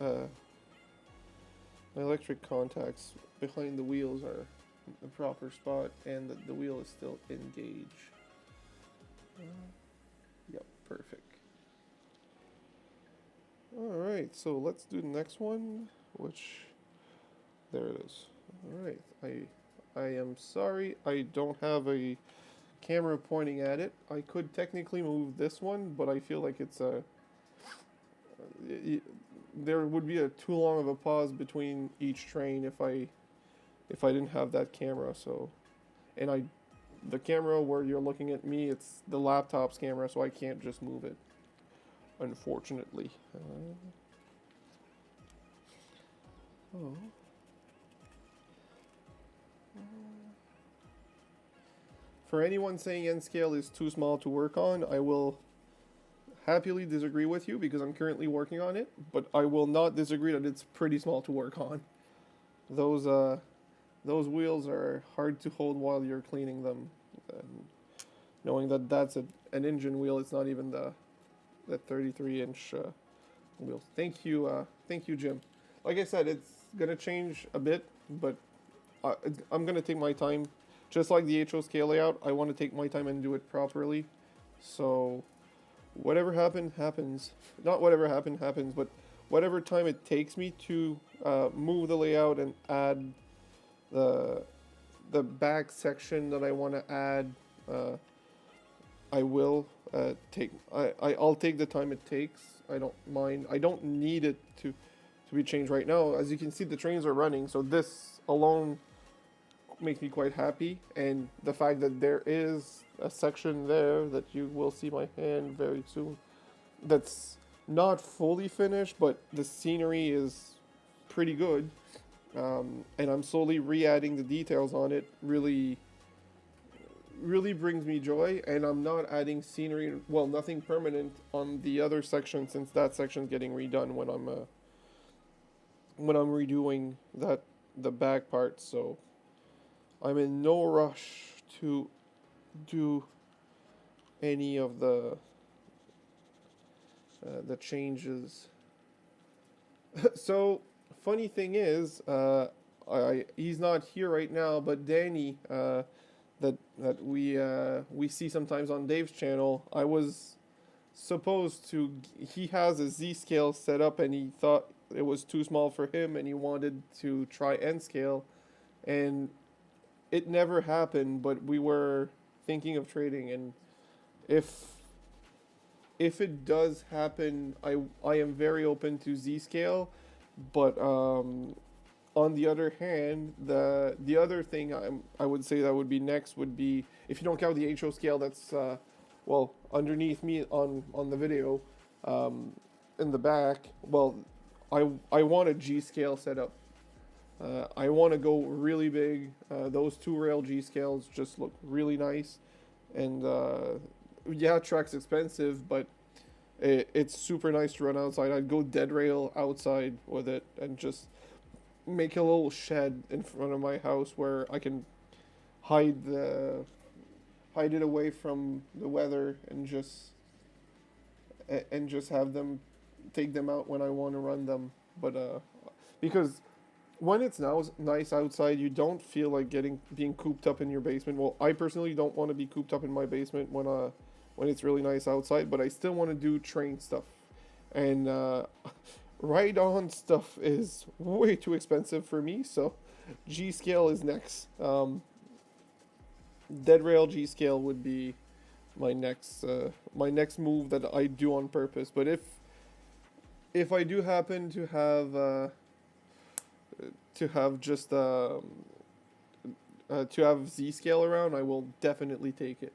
my electric contacts behind the wheels are in the proper spot and that the wheel is still engaged. Yep, perfect. Alright, so let's do the next one, which, there it is. Alright, I am sorry I don't have a camera pointing at it. I could technically move this one, but I feel like it's there would be too long of a pause between each train if I didn't have that camera. So, and the camera where you're looking at me, it's the laptop's camera, so I can't just move it, unfortunately. For anyone saying N scale is too small to work on, I will happily disagree with you because I'm currently working on it, but I will not disagree that it's pretty small to work on. Those wheels are hard to hold while you're cleaning them. And knowing that that's an engine wheel, it's not even the 33-inch wheels. Thank you, Jim. Like I said, it's gonna change a bit, but I'm gonna take my time. Just like the HO scale layout, I want to take my time and do it properly. So whatever happens. Not whatever happens, but whatever time it takes me to move the layout and add the back section that I want to add, I will. I'll take the time it takes. I don't mind. I don't need it to be changed right now. As you can see, the trains are running, so this alone makes me quite happy. And the fact that there is a section there that you will see my hand very soon, that's not fully finished, but the scenery is pretty good. And I'm slowly re-adding the details on it. Really brings me joy, and I'm not adding scenery, well, nothing permanent on the other section, since that section's getting redone when I'm redoing the back part. So I'm in no rush to do any of the changes. So funny thing is, he's not here right now, but Danny, that we see sometimes on Dave's channel, I was supposed to. He has a Z scale set up, and he thought it was too small for him, and he wanted to try N scale, and it never happened. But we were thinking of trading, and if it does happen, I am very open to Z scale, but on the other hand, the other thing I would say that would be next would be, if you don't count the HO scale that's well underneath me on the video, in the back. Well, I want a G scale setup. I want to go really big. Those 2-rail G scales just look really nice, and yeah, track's expensive, but it's super nice to run outside. I'd go dead rail outside with it and just make a little shed in front of my house where I can hide it away from the weather, and just have them take them out when I want to run them. But because when it's now nice outside, you don't feel like being cooped up in your basement. Well, I personally don't want to be cooped up in my basement when it's really nice outside, but I still want to do train stuff. And ride-on stuff is way too expensive for me, so G scale is next. Dead rail G scale would be my next move that I do on purpose. But if I do happen to have just to have Z scale around, I will definitely take it.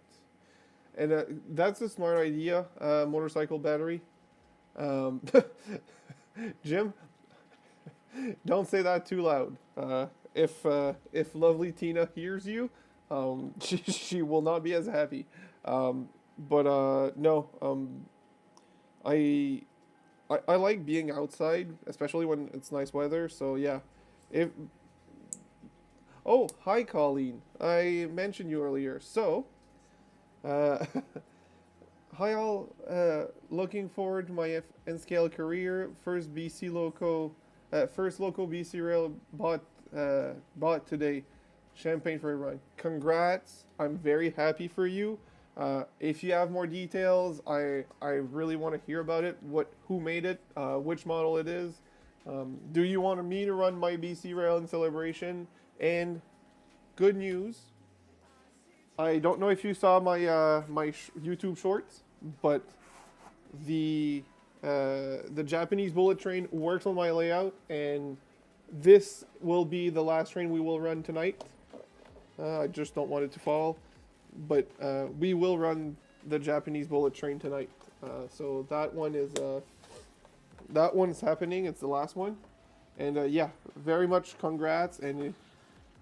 And that's a smart idea, motorcycle battery. Jim, don't say that too loud. If lovely Tina hears you, she will not be as happy. But no, I like being outside, especially when it's nice weather. So yeah, oh, hi Colleen, I mentioned you earlier. So, hi all, looking forward to my N-scale career. First loco BC rail bought today. Champagne for everyone. Congrats! I'm very happy for you. If you have more details, I really want to hear about it. Who made it? Which model it is? Do you want me to run my BC rail in celebration? And good news, I don't know if you saw my YouTube shorts, but the Japanese bullet train works on my layout, and this will be the last train we will run tonight. I just don't want it to fall, but we will run the Japanese bullet train tonight. So that one's happening. It's the last one, and yeah, very much congrats. And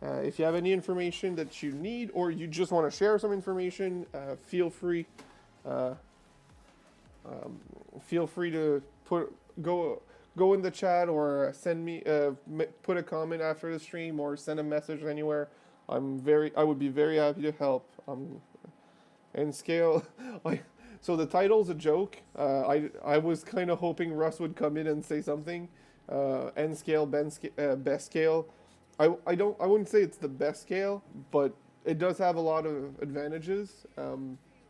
if you have any information that you need, or you just want to share some information, feel free. Feel free to go in the chat, or send me put a comment after the stream, or send a message anywhere. I would be very happy to help. And scale, so the title's a joke. I was kind of hoping Russ would come in and say something. N scale, best scale. I wouldn't say it's the best scale, but it does have a lot of advantages.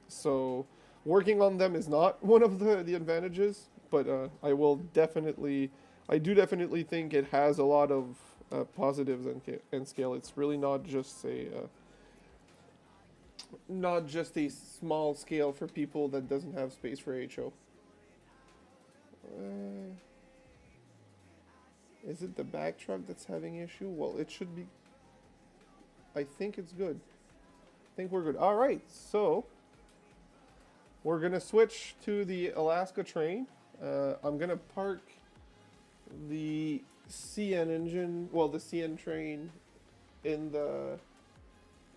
So working on them is not one of the advantages, but I do definitely think it has a lot of positives in scale. It's really not just not just a small scale for people that doesn't have space for HO. Is it the back truck that's having issue? Well, it should be. I think it's good. I think we're good. All right, so we're gonna switch to the Alaska train. I'm gonna park the CN engine, well, the CN train in the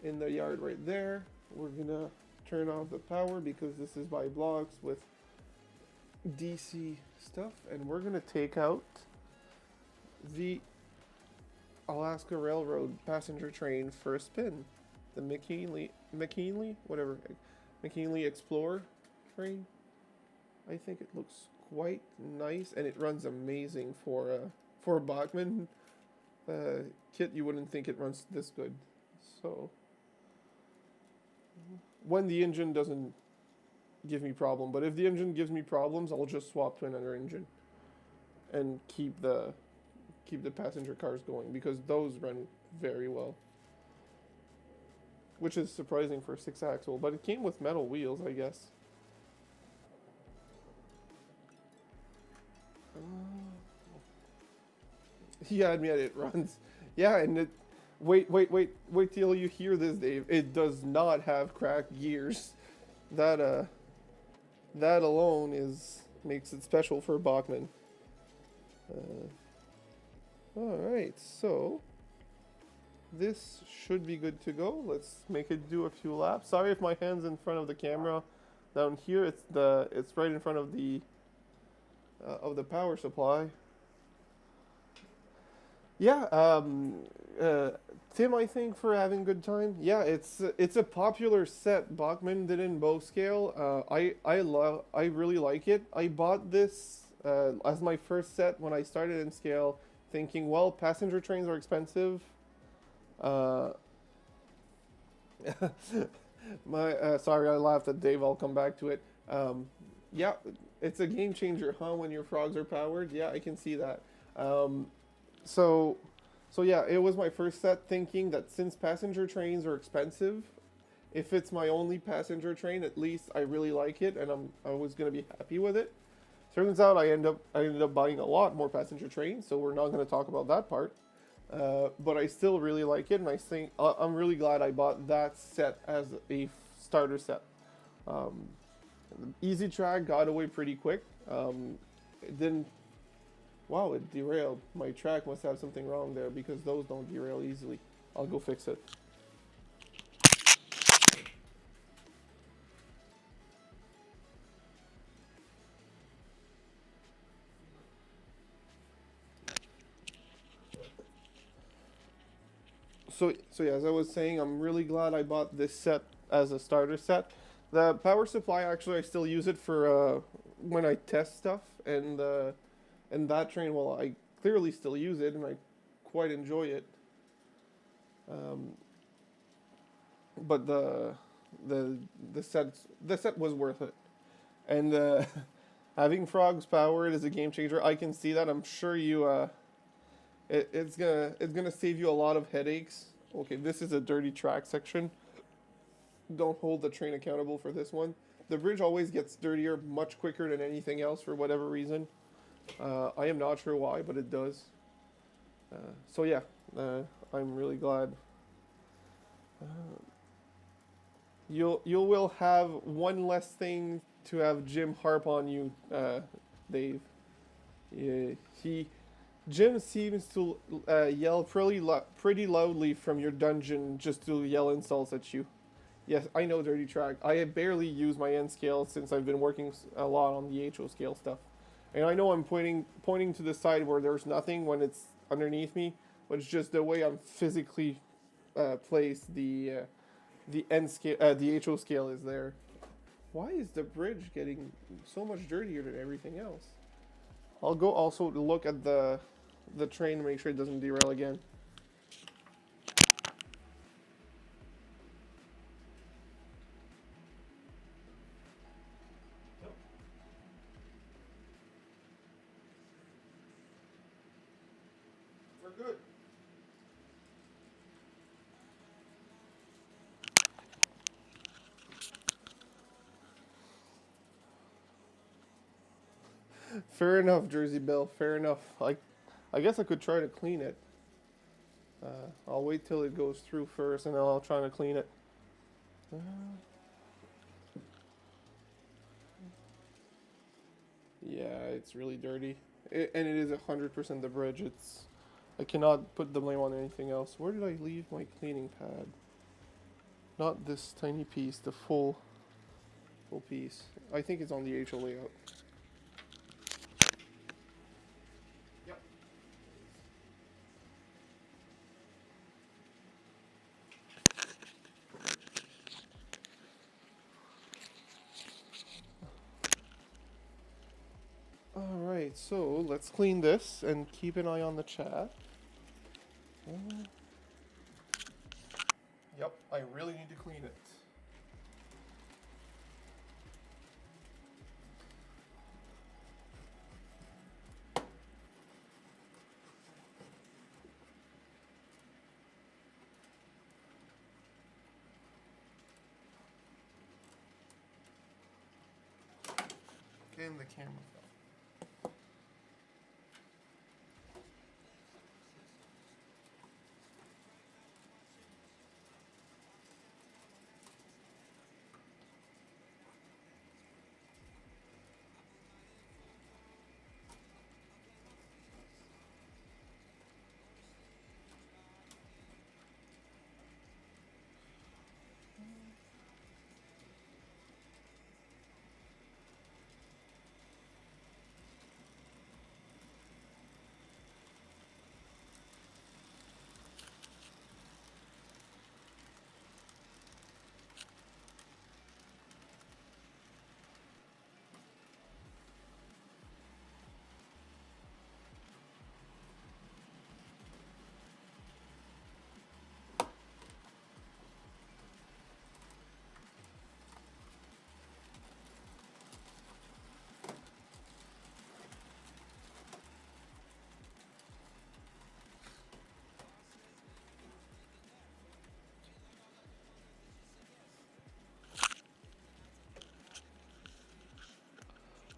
yard right there. We're gonna turn off the power because this is by blocks with DC stuff, and we're gonna take out the Alaska Railroad passenger train for a spin. The McKinley, whatever, McKinley Explorer train. I think it looks quite nice, and it runs amazing for a Bachmann kit. You wouldn't think it runs this good. So when the engine doesn't give me problem, but if the engine gives me problems, I'll just swap to another engine and keep the passenger cars going, because those run very well, which is surprising for a 6-axle, but it came with metal wheels, I guess. Yeah, admit it runs. Yeah, and it. Wait till you hear this, Dave. It does not have cracked gears. That alone makes it special for Bachmann. All right, so this should be good to go. Let's make it do a few laps. Sorry if my hand's in front of the camera. Down here, it's right in front of the power supply. Yeah, Tim, I think, for having a good time. Yeah, it's a popular set. Bachmann did in bow scale. I really like it. I bought this as my first set when I started in scale, thinking, well, passenger trains are expensive. Sorry, I laughed at Dave. I'll come back to it. Yeah, it's a game changer, huh? When your frogs are powered. Yeah, I can see that. So yeah, it was my first set, thinking that since passenger trains are expensive, if it's my only passenger train, at least I really like it, and I was gonna be happy with it. Turns out I ended up buying a lot more passenger trains, so we're not gonna talk about that part. But I still really like it, and I think I'm really glad I bought that set as a starter set. Easy track got away pretty quick. It didn't. Wow, it derailed. My track must have something wrong there, because those don't derail easily. I'll go fix it. So yeah, as I was saying, I'm really glad I bought this set as a starter set. The power supply, actually, I still use it for when I test stuff, and that train, well, I clearly still use it, and I quite enjoy it. But the set was worth it, and having frogs powered is a game changer. I can see that. I'm sure you it's gonna save you a lot of headaches. Okay, this is a dirty track section. Don't hold the train accountable for this one. The bridge always gets dirtier much quicker than anything else for whatever reason. I am not sure why, but it does. So yeah, I'm really glad. You will have one less thing to have Jim harp on you, Dave. Yeah, Jim seems to yell pretty loudly from your dungeon just to yell insults at you. Yes, I know, dirty track. I have barely used my N scale since I've been working a lot on the HO scale stuff. And I know I'm pointing to the side where there's nothing when it's underneath me, but it's just the way I'm physically placed. The N scale, the HO scale is there. Why is the bridge getting so much dirtier than everything else? I'll go also to look at the train to make sure it doesn't derail again. We're good. Fair enough, Jersey Bill. Fair enough. I guess I could try to clean it. I'll wait till it goes through first, and then I'll try to clean it. Uh, yeah, it's really dirty, and it is 100% the bridge. I cannot put the blame on anything else. Where did I leave my cleaning pad? Not this tiny piece, the full piece. I think it's on the HO layout. Yep. Alright, so let's clean this and keep an eye on the chat. Yep, I really need to clean it. And the camera fell.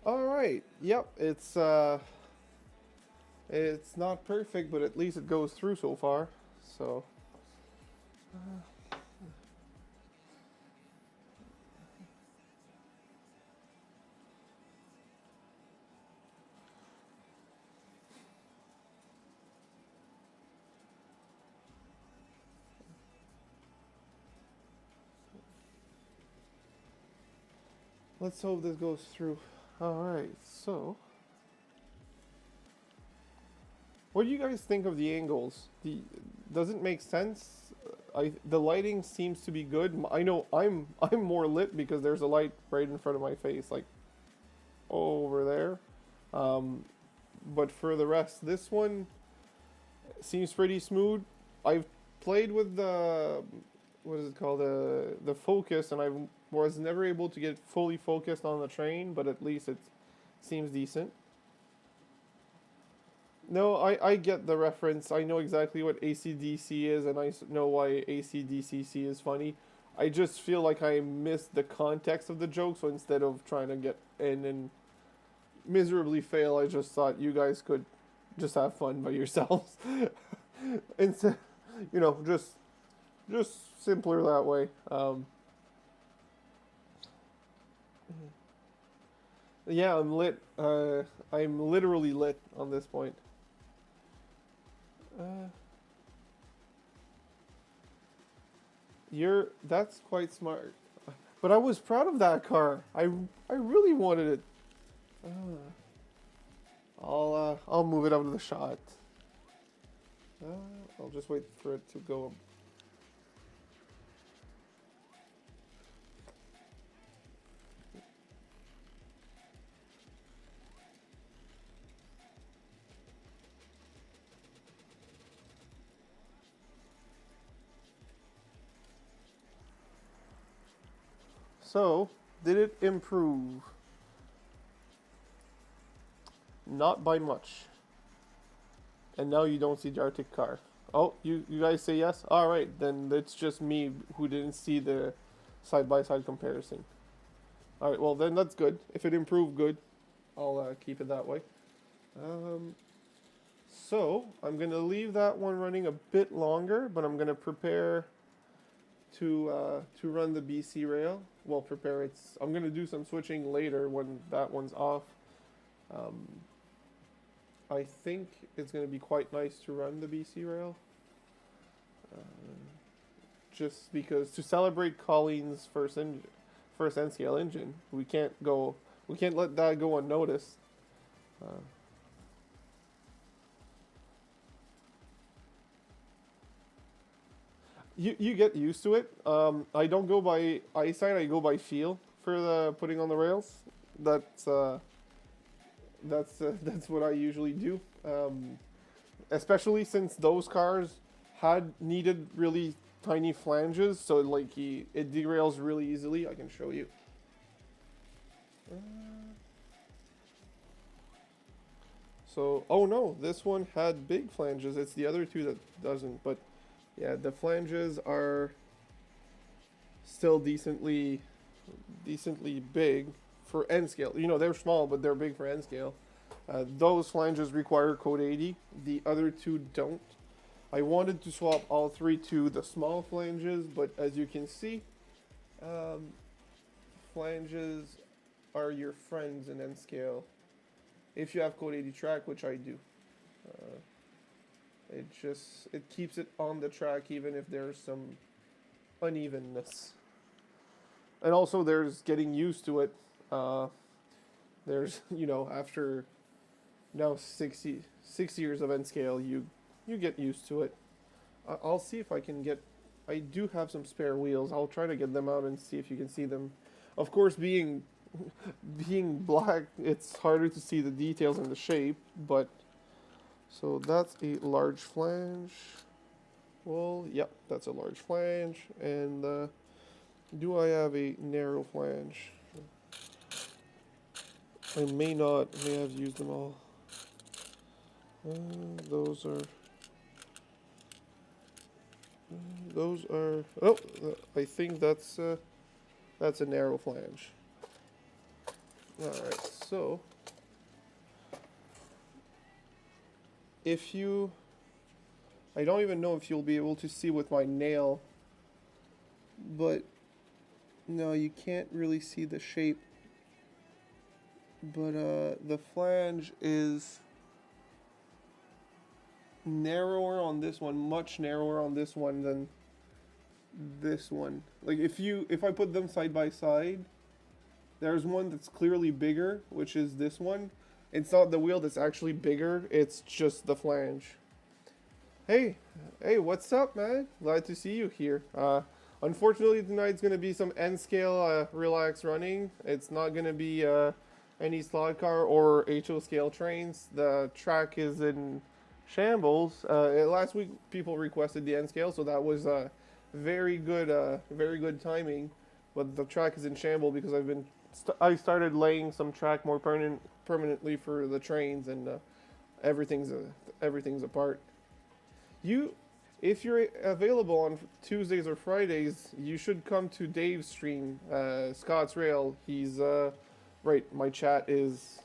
Alright, yep, it's not perfect, but at least it goes through so far. So let's hope this goes through. Alright, so what do you guys think of the angles? Does it make sense? The lighting seems to be good. I know I'm more lit because there's a light right in front of my face, like over there. But for the rest, this one seems pretty smooth. I've played with the what is it called, the focus, and I was never able to get fully focused on the train, but at least it seems decent. No, I get the reference. I know exactly what ACDC is, and I know why ACDCC is funny. I just feel like I missed the context of the joke, so instead of trying to get in and miserably fail, I just thought you guys could just have fun by yourselves. Instead, just simpler that way. Yeah, I'm lit. I'm literally lit on this point. That's quite smart. But I was proud of that car. I really wanted it. I'll move it out of the shot. I'll just wait for it to go. So, did it improve? Not by much. And now you don't see the Arctic car. Oh, you guys say yes? Alright, then it's just me who didn't see the side-by-side comparison. Alright, well then that's good. If it improved, good. I'll keep it that way. So I'm gonna leave that one running a bit longer, but I'm gonna prepare to run the BC rail. Well, prepare. I'm gonna do some switching later when that one's off. Um, I think it's gonna be quite nice to run the BC rail, just because to celebrate Colleen's first N scale engine, we can't let that go unnoticed. You get used to it. I don't go by eyesight. I go by feel for the putting on the rails. That's that's what I usually do. Especially since those cars had needed really tiny flanges, so like it derails really easily. I can show you. So, oh no, this one had big flanges. It's the other two that doesn't. But yeah, the flanges are still decently big for N scale. You know, they're small, but they're big for N scale. Those flanges require code 80. The other two don't. I wanted to swap all three to the small flanges, but as you can see, flanges are your friends in N scale. If you have code 80 track, which I do. It keeps it on the track even if there's some unevenness. And also there's getting used to it. There's, you know, after now 6 years of N scale, you get used to it. I'll see if I can get, I do have some spare wheels. I'll try to get them out and see if you can see them. Of course, being black, it's harder to see the details and the shape, but so that's a large flange. Well, yep, that's a large flange. And do I have a narrow flange? I may have used them all. Those are. Oh, I think that's a narrow flange. All right, so I don't even know if you'll be able to see with my nail, but no, you can't really see the shape. But the flange is narrower on this one, much narrower on this one than this one. Like if I put them side by side, there's one that's clearly bigger, which is this one. It's not the wheel that's actually bigger, it's just the flange. Hey, what's up, man? Glad to see you here. Unfortunately, tonight's going to be some N-scale relax running. It's not going to be any slot car or HO scale trains. The track is in shambles. Last week, people requested the N-scale, so that was very good timing. But the track is in shambles because I started laying some track more permanently for the trains, and everything's apart. If you're available on Tuesdays or Fridays, you should come to Dave's stream, Scott's Rail. He's right. My chat is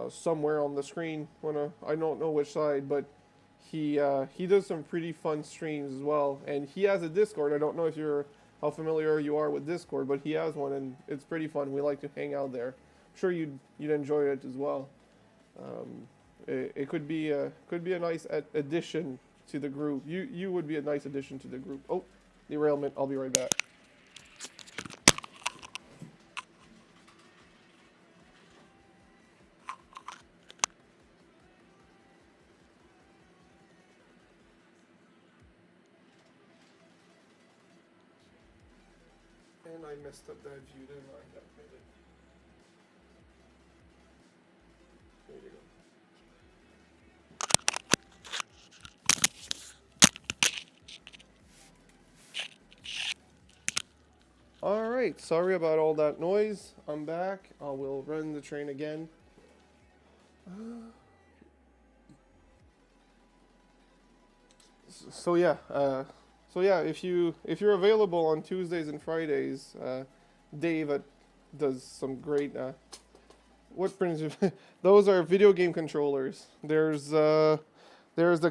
somewhere on the screen. I don't know which side, but he does some pretty fun streams as well, and he has a Discord. I don't know how familiar you are with Discord, but he has one, and it's pretty fun. We like to hang out there. I'm sure you'd enjoy it as well. It could be a nice addition to the group. You would be a nice addition to the group. Oh, derailment. I'll be right back. And I messed up that view, didn't I? There you go. Alright, sorry about all that noise. I'm back. I will run the train again. So yeah, if you're available on Tuesdays and Fridays, Dave does some great what brings you? Those are video game controllers. There's the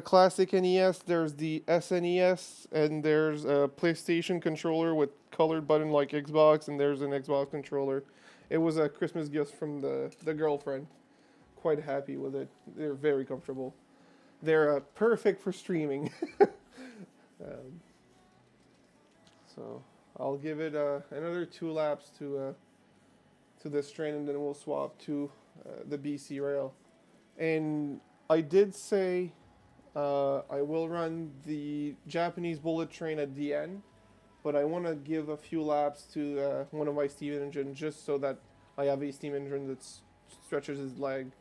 classic NES, there's the SNES, and there's a PlayStation controller with colored button like Xbox, and there's an Xbox controller. It was a Christmas gift from the girlfriend. Quite happy with it. They're very comfortable. They're perfect for streaming. um, so I'll give it another 2 laps to this train, and then we'll swap to the BC rail. And I did say I will run the Japanese bullet train at the end, but I want to give a few laps to one of my steam engines just so that I have a steam engine that stretches his leg.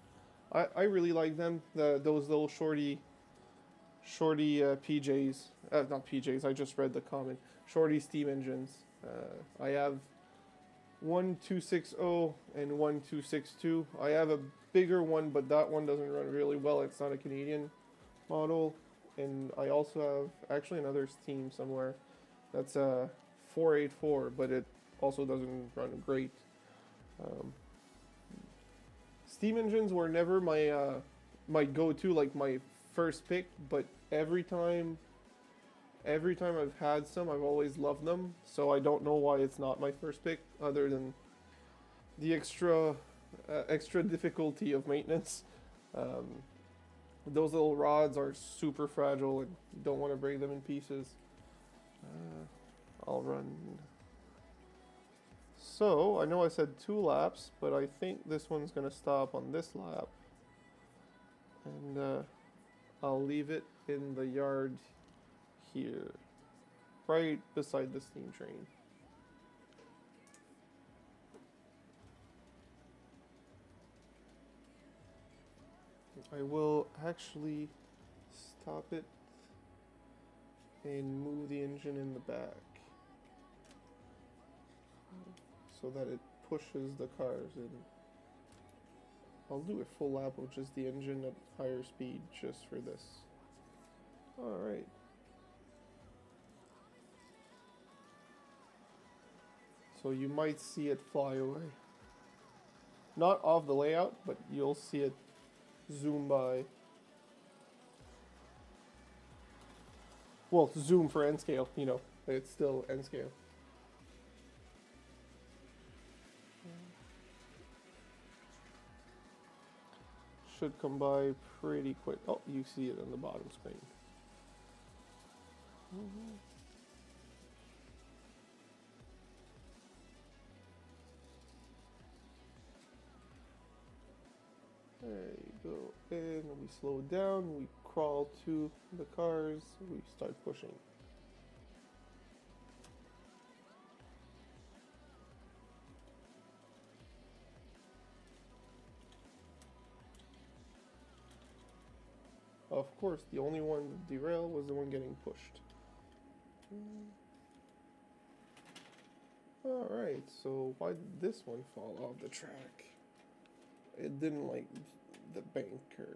I really like them. Those little shorty PJs. Not PJs, I just read the comment. Shorty steam engines. I have one 260 and one 262. I have a bigger one, but that one doesn't run really well. It's not a Canadian model. And I also have actually another steam somewhere that's a 484, but it also doesn't run great. Steam engines were never my go-to, like my first pick, but every time I've had some, I've always loved them. So I don't know why it's not my first pick, other than the extra difficulty of maintenance. Those little rods are super fragile, and you don't want to break them in pieces. I'll run. So I know I said 2 laps, but I think this one's gonna stop on this lap, and I'll leave it in the yard here, right beside the steam train. I will actually stop it and move the engine in the back so that it pushes the cars in. I'll do a full lap of just the engine at higher speed just for this. Alright. So you might see it fly away. Not off the layout, but you'll see it zoom by. Well, zoom for N scale, you know, it's still N scale. Should come by pretty quick. Oh, you see it on the bottom screen. There you go. And we slow down, we crawl to the cars, we start pushing. Of course, the only one that derailed was the one getting pushed. Alright, so why did this one fall off the track? It didn't like the bank curve.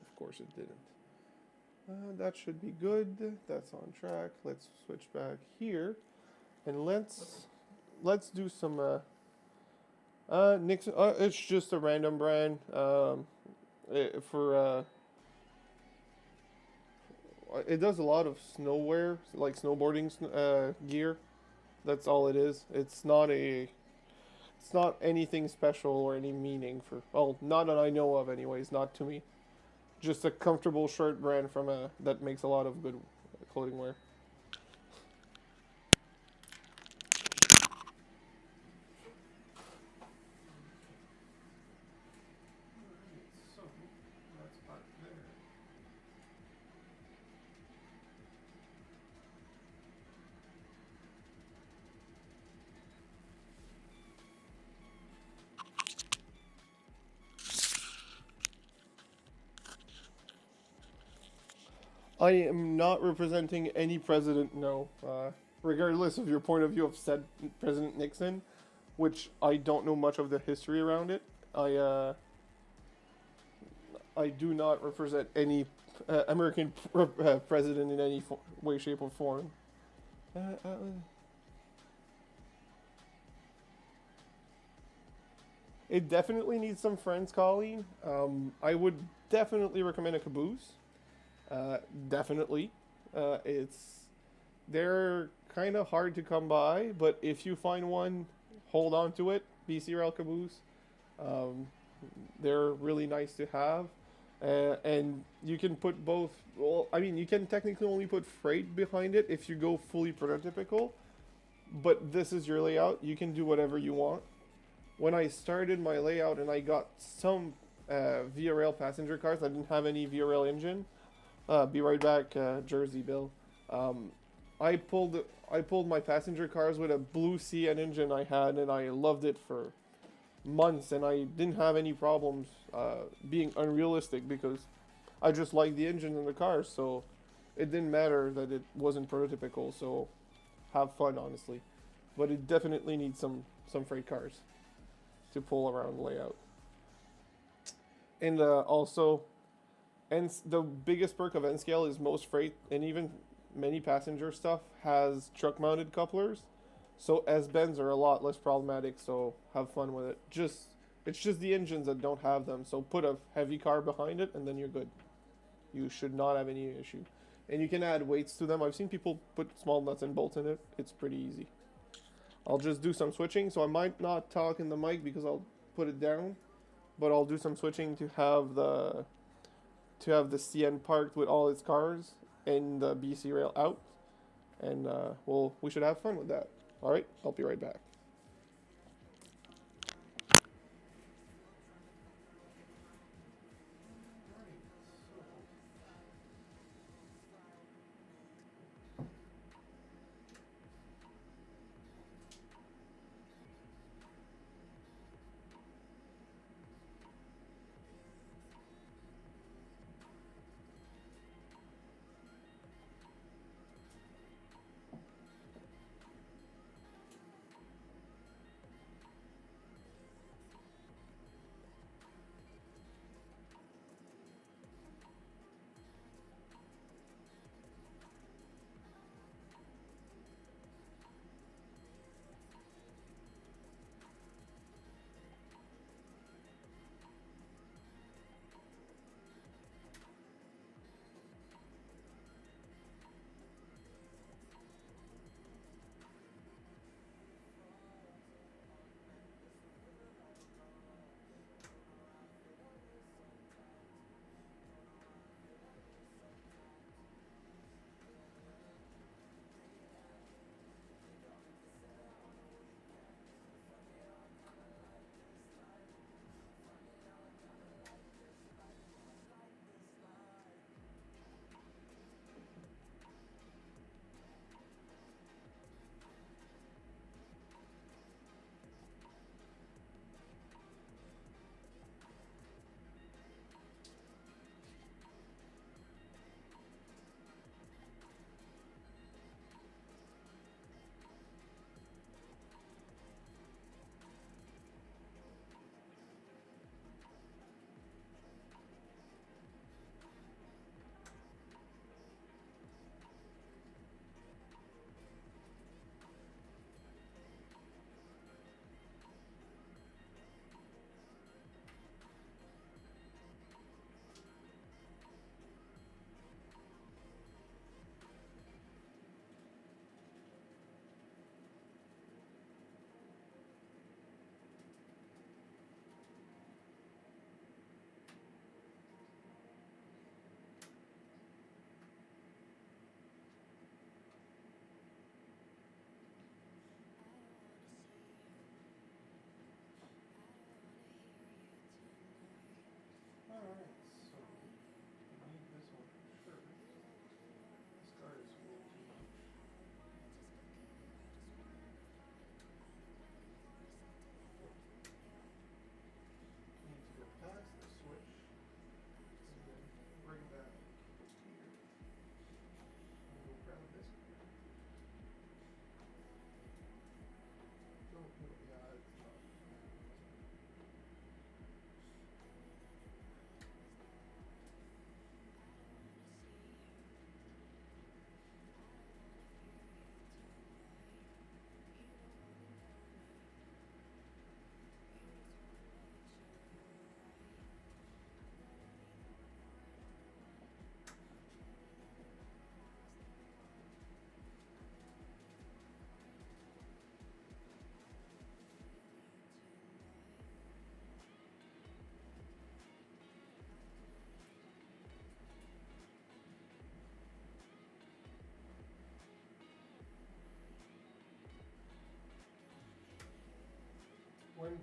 Of course it didn't. That should be good. That's on track. Let's switch back here. And let's do some Nixon. It's just a random brand. It does a lot of snowwear, like snowboarding gear. That's all it is. It's not anything special or any meaning for. Well, not that I know of, anyways. Not to me. Just a comfortable shirt brand from that makes a lot of good clothing wear. I am not representing any president, no. Regardless of your point of view of said President Nixon, which I don't know much of the history around it. I do not represent any American president in any way, shape, or form. It definitely needs some friends calling. I would definitely recommend a caboose. Uh, definitely. It's they're kind of hard to come by, but if you find one, hold on to it. BC Rail caboose. Um, they're really nice to have. And you can put both. Well, I mean, you can technically only put freight behind it if you go fully prototypical. But this is your layout. You can do whatever you want. When I started my layout and I got some Via Rail passenger cars, I didn't have any Via Rail engine. Be right back, Jersey Bill. Um, I pulled I pulled my passenger cars with a blue CN engine I had, and I loved it for months, and I didn't have any problems being unrealistic because I just liked the engine in the car, so it didn't matter that it wasn't prototypical. So have fun, honestly, but it definitely needs some freight cars to pull around the layout. And also, and the biggest perk of N scale is most freight and even many passenger stuff has truck mounted couplers. So S bends are a lot less problematic, so have fun with it. Just it's just the engines that don't have them. So put a heavy car behind it and then you're good. You should not have any issue. And you can add weights to them. I've seen people put small nuts and bolts in it. It's pretty easy. I'll just do some switching, so I might not talk in the mic because I'll put it down, but I'll do some switching to have the CN parked with all its cars and the BC rail out, and we should have fun with that. All right, I'll be right back.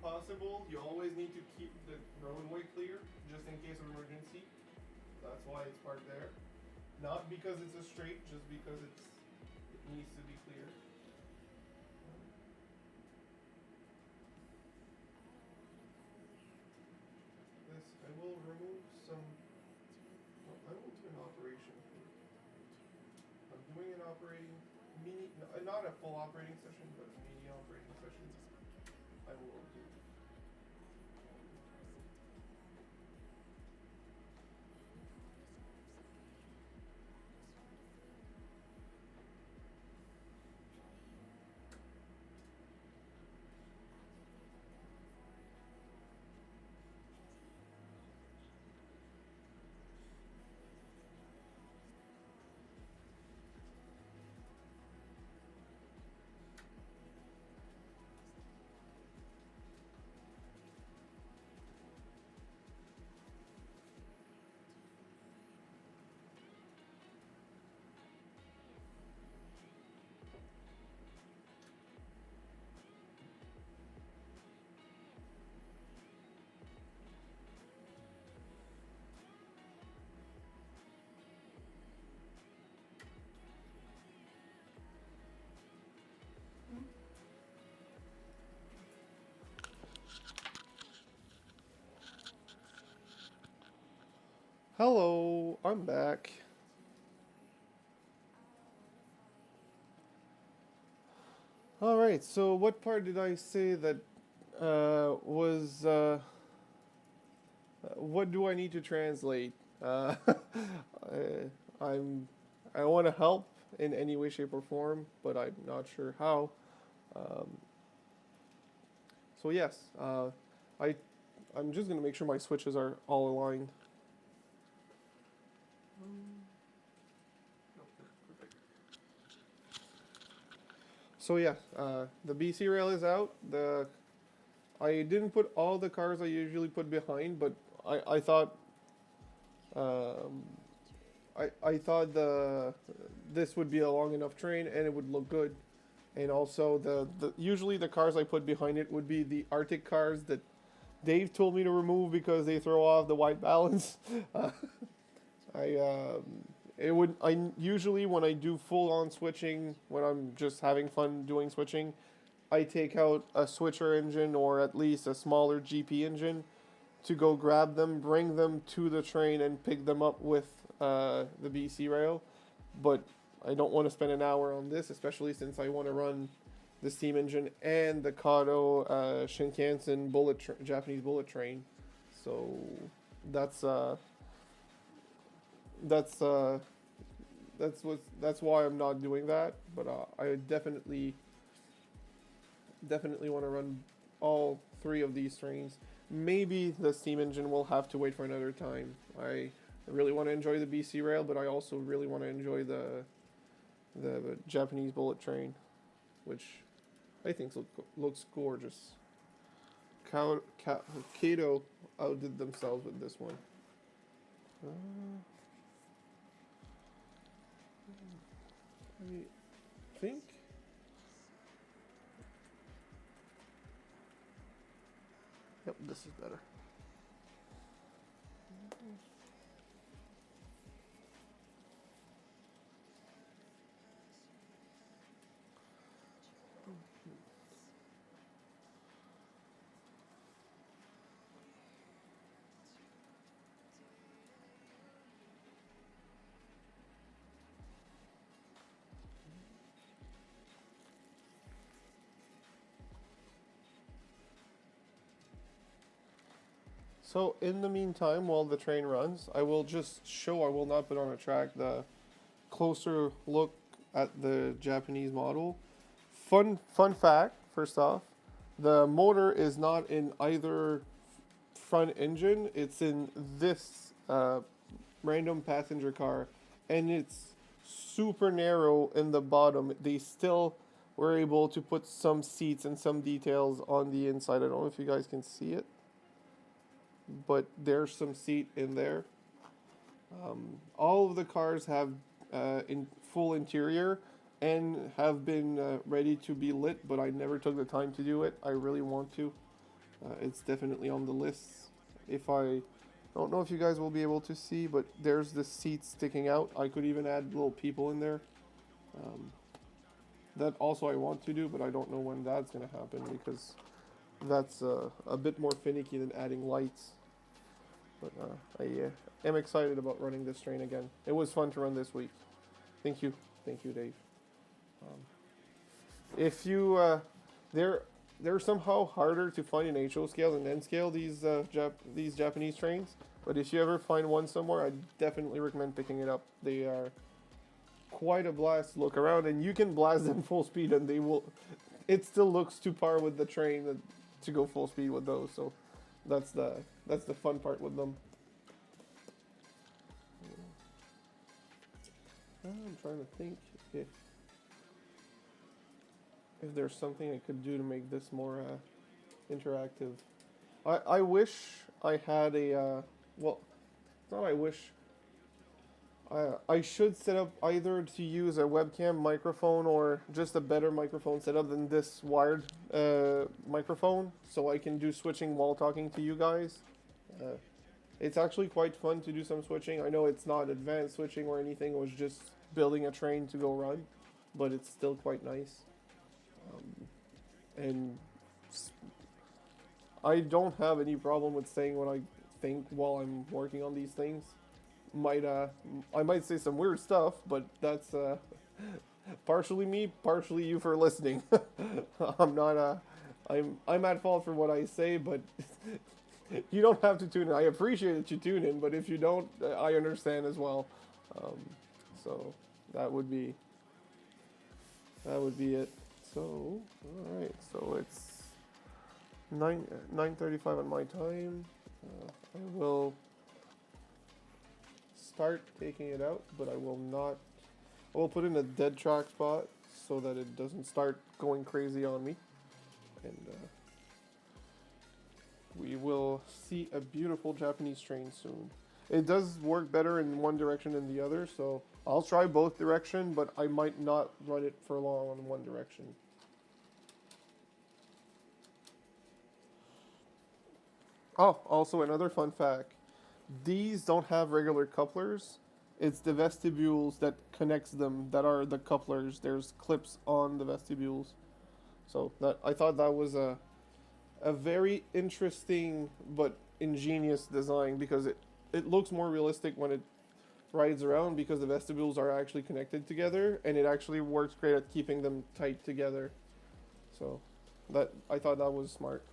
possible, you always need to keep the roadway clear, just in case of emergency. That's why it's parked there. Not because it's a straight, just because it needs to be clear. This, I will remove some. No, I will do an operation. I'm doing an operating mini, not a full operating session, but a mini operating session. I will do. Hello, I'm back. All right, so what part did I say that was what do I need to translate? I'm I want to help in any way, shape, or form, but I'm not sure how. Um, so yes, I I'm just gonna make sure my switches are all aligned. So yeah, the BC rail is out. I didn't put all the cars I usually put behind, but I thought um, I thought this would be a long enough train and it would look good. And also the usually the cars I put behind it would be the Arctic cars that Dave told me to remove because they throw off the white balance. I it would I usually when I do full on switching when I'm just having fun doing switching, I take out a switcher engine or at least a smaller GP engine to go grab them, bring them to the train, and pick them up with the BC rail. But I don't want to spend an hour on this, especially since I want to run the steam engine and the Kato Shinkansen Japanese bullet train. So that's that's why I'm not doing that. But I definitely want to run all three of these trains. Maybe the steam engine will have to wait for another time. I really want to enjoy the BC rail, but I also really want to enjoy the Japanese bullet train, which I think looks gorgeous. Kato outdid themselves with this one. I think. Yep, this is better. So in the meantime, while the train runs, I will just show, I will not put on a track, the closer look at the Japanese model. Fun fact, first off, the motor is not in either front engine, it's in this random passenger car, and it's super narrow in the bottom. They still were able to put some seats and some details on the inside. I don't know if you guys can see it, but there's some seat in there. All of the cars have in full interior and have been ready to be lit, but I never took the time to do it. I really want to. It's definitely on the list. If I don't know if you guys will be able to see, but there's the seat sticking out. I could even add little people in there. Um, that also I want to do, but I don't know when that's gonna happen because that's a bit more finicky than adding lights. But I am excited about running this train again. It was fun to run this week. Thank you, Dave. Um, if you they're somehow harder to find in HO scale than N scale, these Japanese trains. But if you ever find one somewhere, I definitely recommend picking it up. They are quite a blast to look around, and you can blast them full speed, and they will. It still looks to par with the train to go full speed with those. So that's the fun part with them. I'm trying to think if there's something I could do to make this more interactive. I wish I had a well, it's not I wish. I should set up either to use a webcam microphone or just a better microphone setup than this wired microphone, so I can do switching while talking to you guys. It's actually quite fun to do some switching. I know it's not advanced switching or anything. It was just building a train to go run, but it's still quite nice. And I don't have any problem with saying what I think while I'm working on these things. I might say some weird stuff, but that's partially me, partially you for listening. I'm not I'm at fault for what I say, but you don't have to tune in. I appreciate that you tune in, but if you don't, I understand as well. So that would be it. So all right, so it's 9:35 on my time. I will start taking it out, but I will not. I will put in a dead track spot so that it doesn't start going crazy on me, and we will see a beautiful Japanese train soon. It does work better in one direction than the other, so I'll try both direction, but I might not run it for long on one direction. Oh, also another fun fact. These don't have regular couplers. It's the vestibules that connects them that are the couplers. There's clips on the vestibules. So that I thought that was a very interesting but ingenious design because it looks more realistic when it rides around because the vestibules are actually connected together and it actually works great at keeping them tight together. So that I thought that was smart.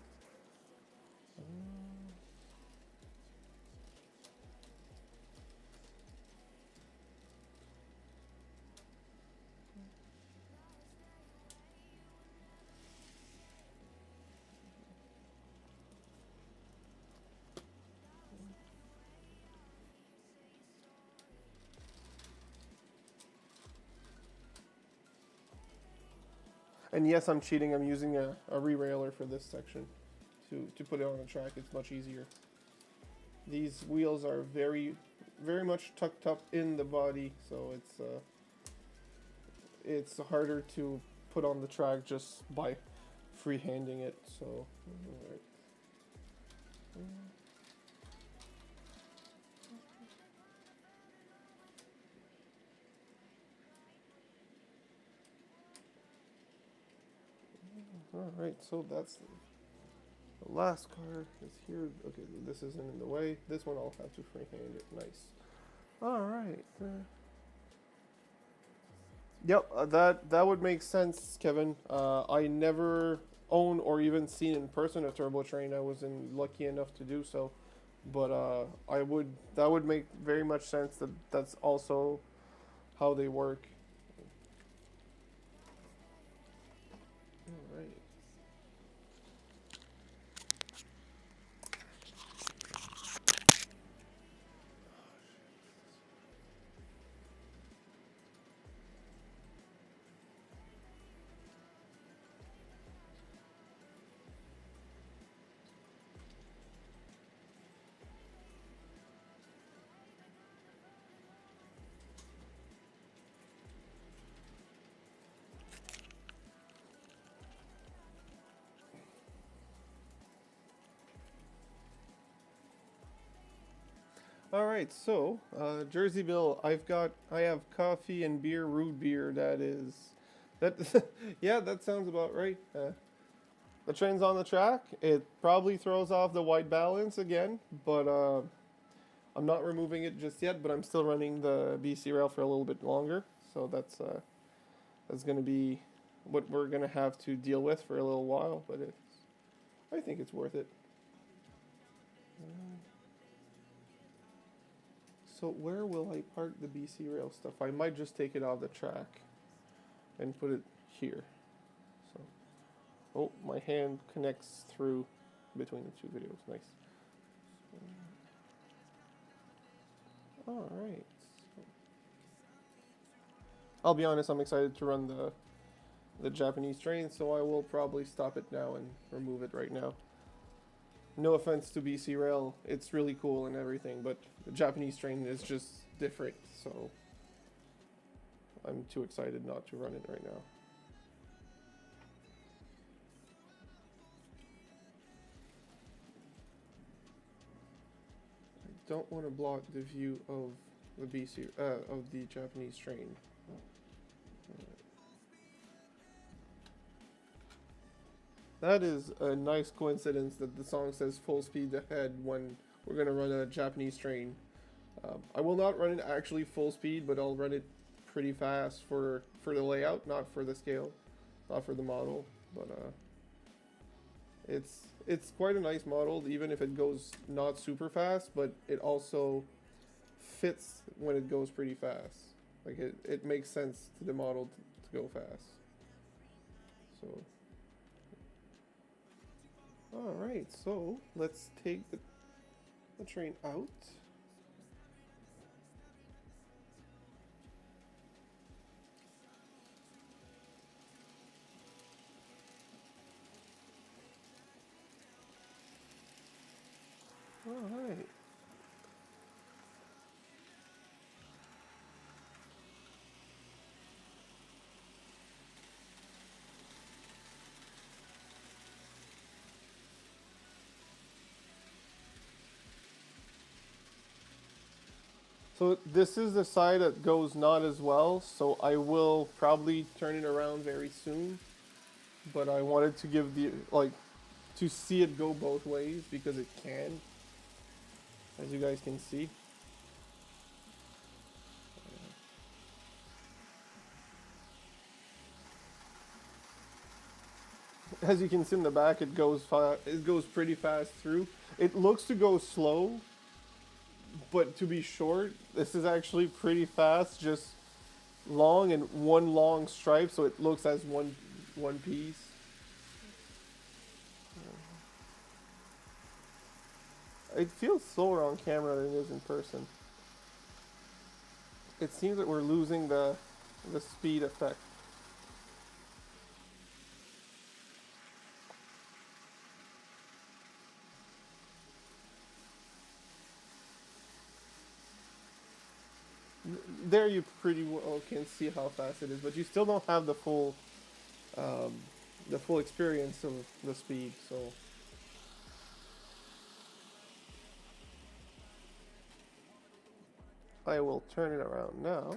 And yes, I'm cheating. I'm using a re-railer for this section to put it on the track. It's much easier. These wheels are very, very much tucked up in the body, so it's harder to put on the track just by freehanding it. So, alright. Alright, so that's the last car is here. Okay, this isn't in the way. This one I'll have to freehand it. Nice. Alright. Yep, that would make sense, Kevin. I never own or even seen in person a turbo train. I wasn't lucky enough to do so, but that would make very much sense that that's also how they work. All right. All right, so Jersey Bill, I have coffee and beer, root beer. That yeah, that sounds about right. The train's on the track. It probably throws off the white balance again, but I'm not removing it just yet. But I'm still running the BC rail for a little bit longer, so that's gonna be what we're gonna have to deal with for a little while. But I think it's worth it. So where will I park the BC rail stuff? I might just take it off the track and put it here. So, oh, my hand connects through between the two videos. Nice. All right. So, I'll be honest. I'm excited to run the Japanese train, so I will probably stop it now and remove it right now. No offense to BC Rail, it's really cool and everything, but the Japanese train is just different, so I'm too excited not to run it right now. I don't want to block the view of the Japanese train. That is a nice coincidence that the song says full speed ahead when we're going to run a Japanese train. I will not run it actually full speed, but I'll run it pretty fast for the layout, not for the scale, not for the model. But it's quite a nice model, even if it goes not super fast, but it also fits when it goes pretty fast. Like it makes sense to the model to go fast. So. Alright, so let's take the train out. Alright. So this is the side that goes not as well, so I will probably turn it around very soon. But I wanted to give to see it go both ways because it can, as you guys can see. As you can see in the back, it goes pretty fast through. It looks to go slow, but to be short, this is actually pretty fast, just long and one long stripe, so it looks as one piece. It feels slower on camera than it is in person. It seems that we're losing the speed effect. There you pretty well can see how fast it is, but you still don't have the full experience of the speed. So I will turn it around now.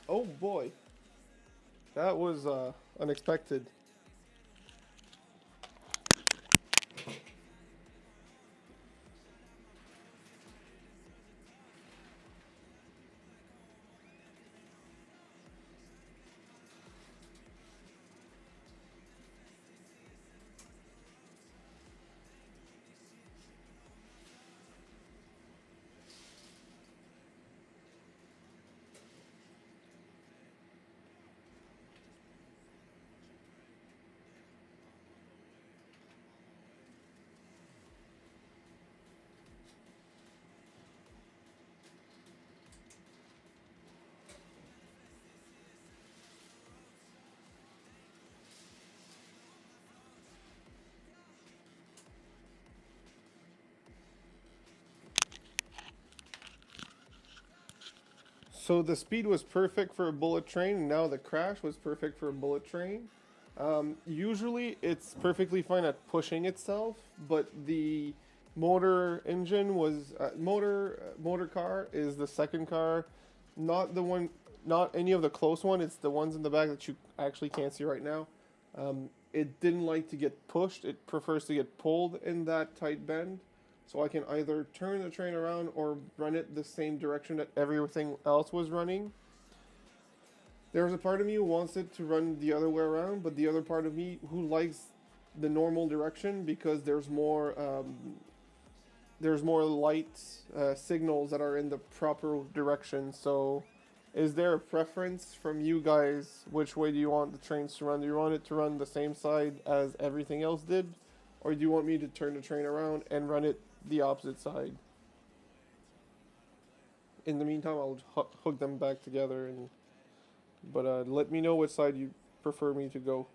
Oh boy, that was unexpected. So the speed was perfect for a bullet train, and now the crash was perfect for a bullet train. Usually it's perfectly fine at pushing itself, but the motor engine was motor car is the second car, not the one, not any of the close one. It's the ones in the back that you actually can't see right now. It didn't like to get pushed. It prefers to get pulled in that tight bend. So I can either turn the train around or run it the same direction that everything else was running. There's a part of me who wants it to run the other way around, but the other part of me who likes the normal direction because there's more light signals that are in the proper direction. So, is there a preference from you guys? Which way do you want the trains to run? Do you want it to run the same side as everything else did, or do you want me to turn the train around and run it the opposite side? In the meantime, I'll hook them back together, and but let me know which side you prefer me to go.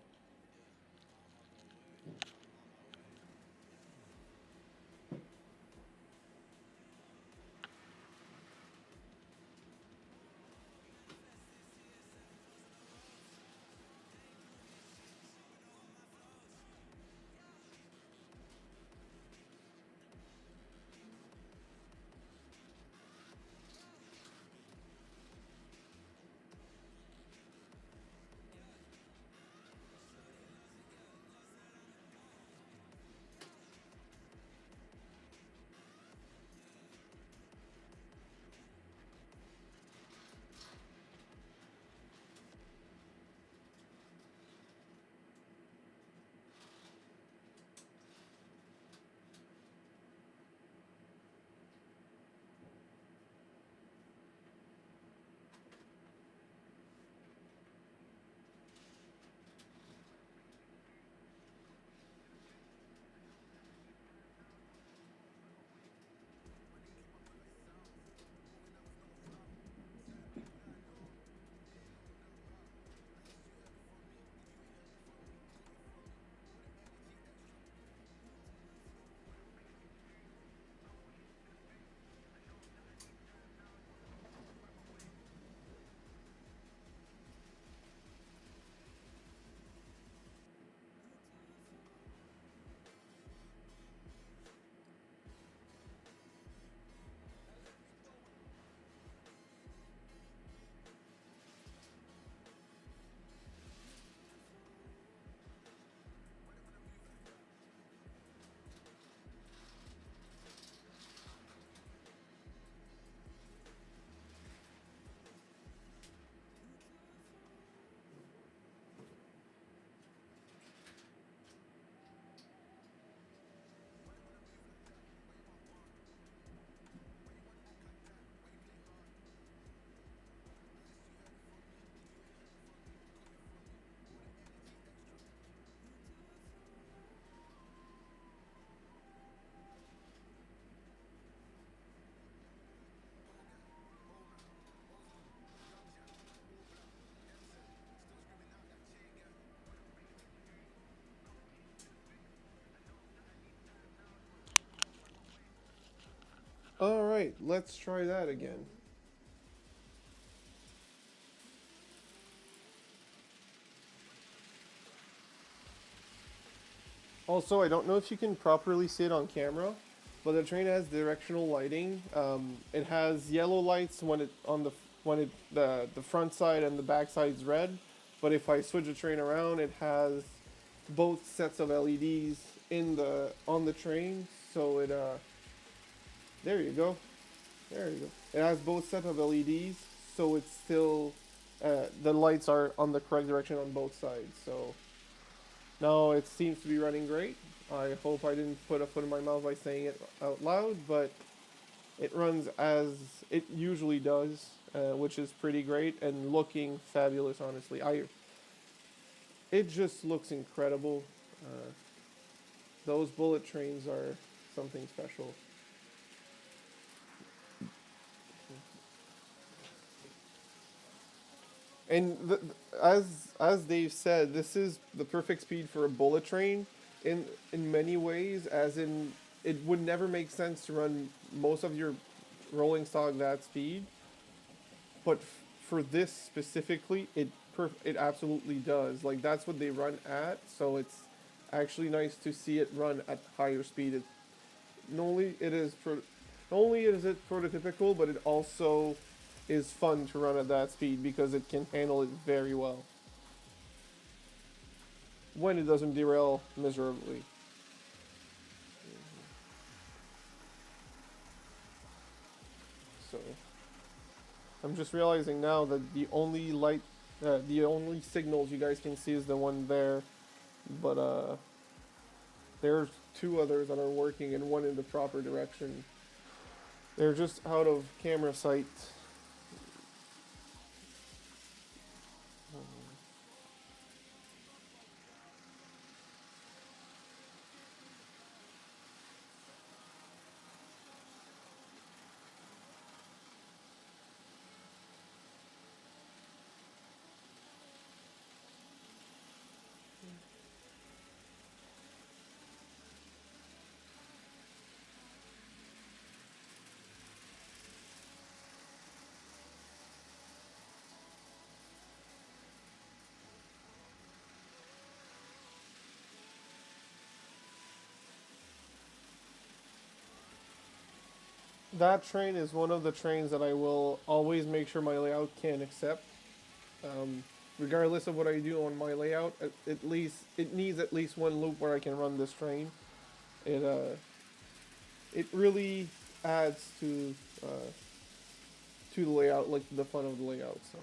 All right, let's try that again. Also, I don't know if you can properly see it on camera, but the train has directional lighting. It has yellow lights when it on the when it the front side and the back side's red. But if I switch the train around, it has both sets of LEDs in the on the train. So it there you go, there you go. It has both sets of LEDs, so it's still the lights are on the correct direction on both sides. So no, it seems to be running great. I hope I didn't put a foot in my mouth by saying it out loud, but it runs as it usually does, which is pretty great and looking fabulous. Honestly, I it just looks incredible. Uh, those bullet trains are something special. And as Dave said, this is the perfect speed for a bullet train in many ways. As in, it would never make sense to run most of your rolling stock that speed. but for this specifically, it absolutely does. Like that's what they run at, so it's actually nice to see it run at higher speed. Not only it is not only is it prototypical, but it also is fun to run at that speed because it can handle it very well when it doesn't derail miserably. So I'm just realizing now that the only signals you guys can see is the one there, but there's two others that are working and one in the proper direction. They're just out of camera sight. That train is one of the trains that I will always make sure my layout can accept. Um, Regardless of what I do on my layout, at least it needs at least one loop where I can run this train. It it really adds to the layout, like the fun of the layout. So,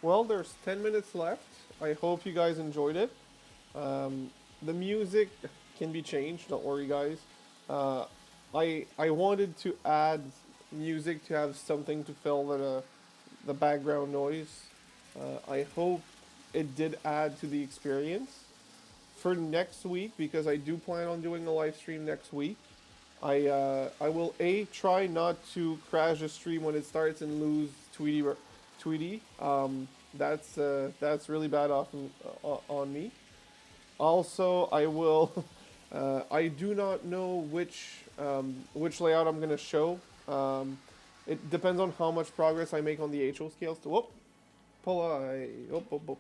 well, there's 10 minutes left. I hope you guys enjoyed it. Um, the music can be changed. Don't worry, guys. Uh, I wanted to add music to have something to fill the background noise. I hope it did add to the experience. For next week, because I do plan on doing a live stream next week, I will try not to crash the stream when it starts and lose Tweety. That's really bad on me. Also, I will. I do not know which layout I'm gonna show. It depends on how much progress I make on the HO scales. Whoop, pull I. Whoop, whoop, whoop.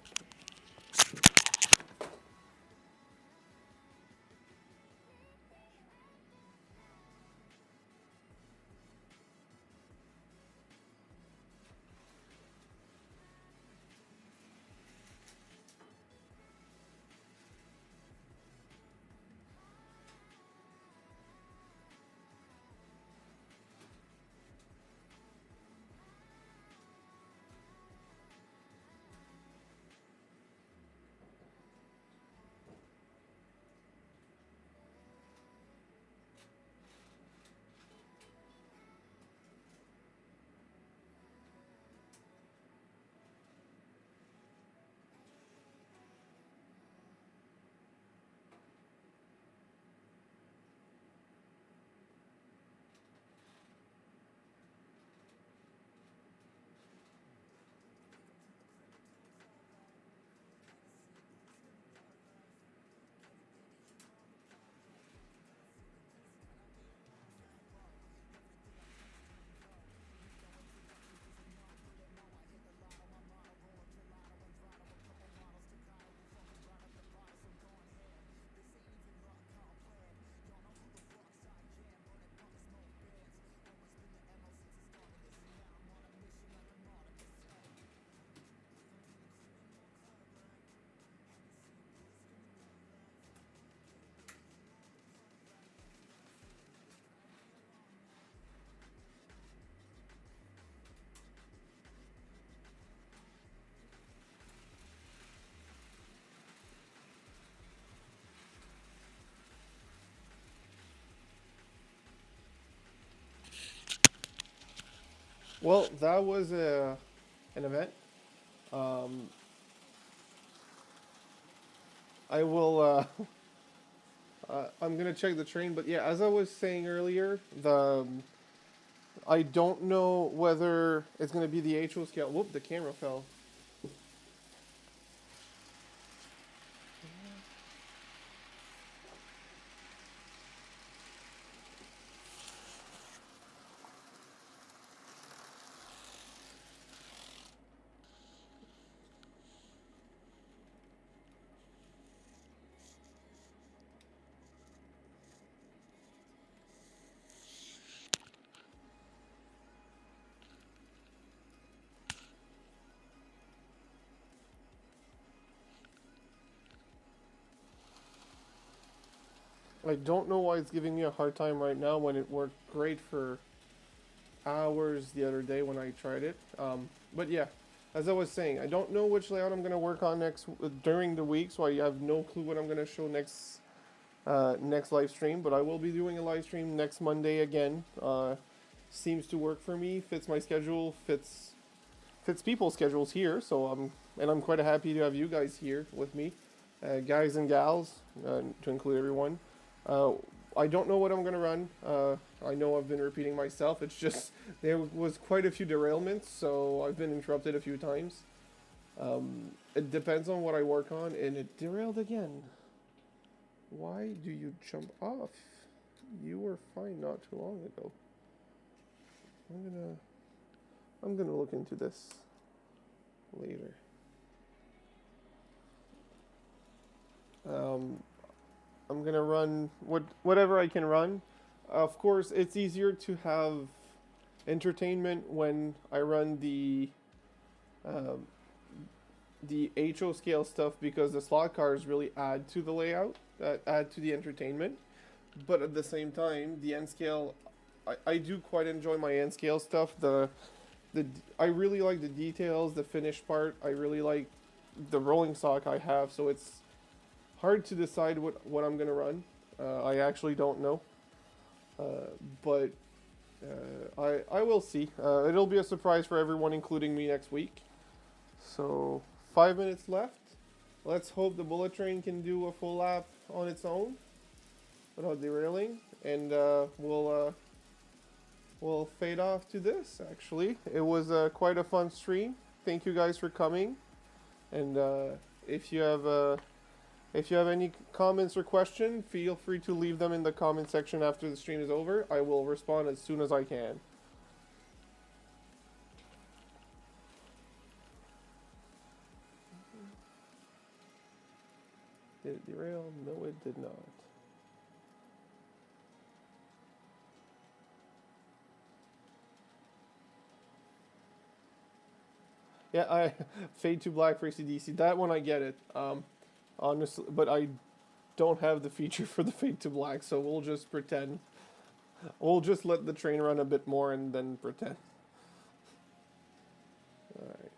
Well, that was an event. Um, I will. I'm gonna check the train, but yeah, as I was saying earlier, I don't know whether it's gonna be the HO scale. Whoop! The camera fell. I don't know why it's giving me a hard time right now when it worked great for hours the other day when I tried it. But yeah, as I was saying, I don't know which layout I'm going to work on next during the week, so I have no clue what I'm going to show next live stream. But I will be doing a live stream next Monday again. Seems to work for me, fits my schedule, fits people's schedules here. So I'm quite happy to have you guys here with me, guys and gals, to include everyone. I don't know what I'm going to run. I know I've been repeating myself. It's just there was quite a few derailments, so I've been interrupted a few times. It depends on what I work on, and it derailed again. Why do you jump off? You were fine not too long ago. I'm gonna look into this later. I'm gonna run whatever I can run. Of course, it's easier to have entertainment when I run the HO scale stuff because the slot cars really add to the layout, add to the entertainment. But at the same time, the N scale, I do quite enjoy my N scale stuff. I really like the details, the finished part. I really like the rolling stock I have, so it's hard to decide what I'm gonna run. I actually don't know, but I will see. It'll be a surprise for everyone, including me, next week. So 5 minutes left. Let's hope the bullet train can do a full lap on its own without derailing, and we'll fade off to this. Actually, it was quite a fun stream. Thank you guys for coming, and if you have any comments or questions, feel free to leave them in the comment section after the stream is over. I will respond as soon as I can. Did it derail? No, it did not. Yeah, I fade to black for ACDC. That one I get it. Honestly, but I don't have the feature for the fade to black, so we'll just pretend. We'll just let the train run a bit more and then pretend. Alright.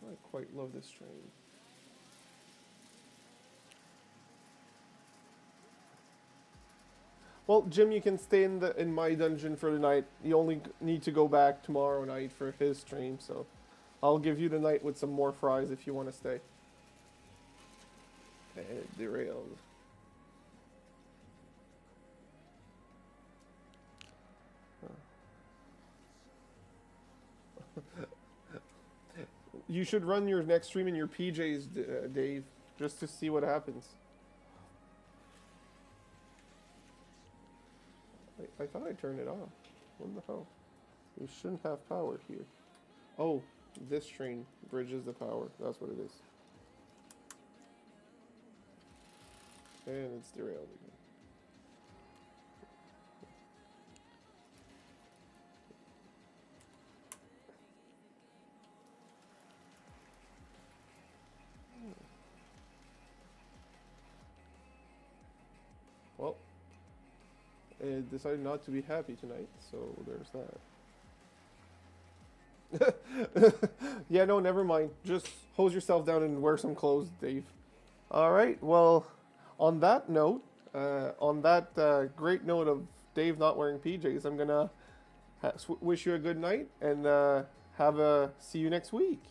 I quite love this train. Well, Jim, you can stay in my dungeon for the night. You only need to go back tomorrow night for his stream, so I'll give you the night with some more fries if you want to stay. And it derailed. You should run your next stream in your PJs, Dave, just to see what happens. I thought I turned it off. What the hell? We shouldn't have power here. Oh, this train bridges the power. That's what it is. And it's derailed again. Well, it decided not to be happy tonight, so there's that. Yeah, no, never mind. Just hose yourself down and wear some clothes, Dave. Alright, well, on that note, great note of Dave not wearing PJs, I'm gonna wish you a good night and see you next week.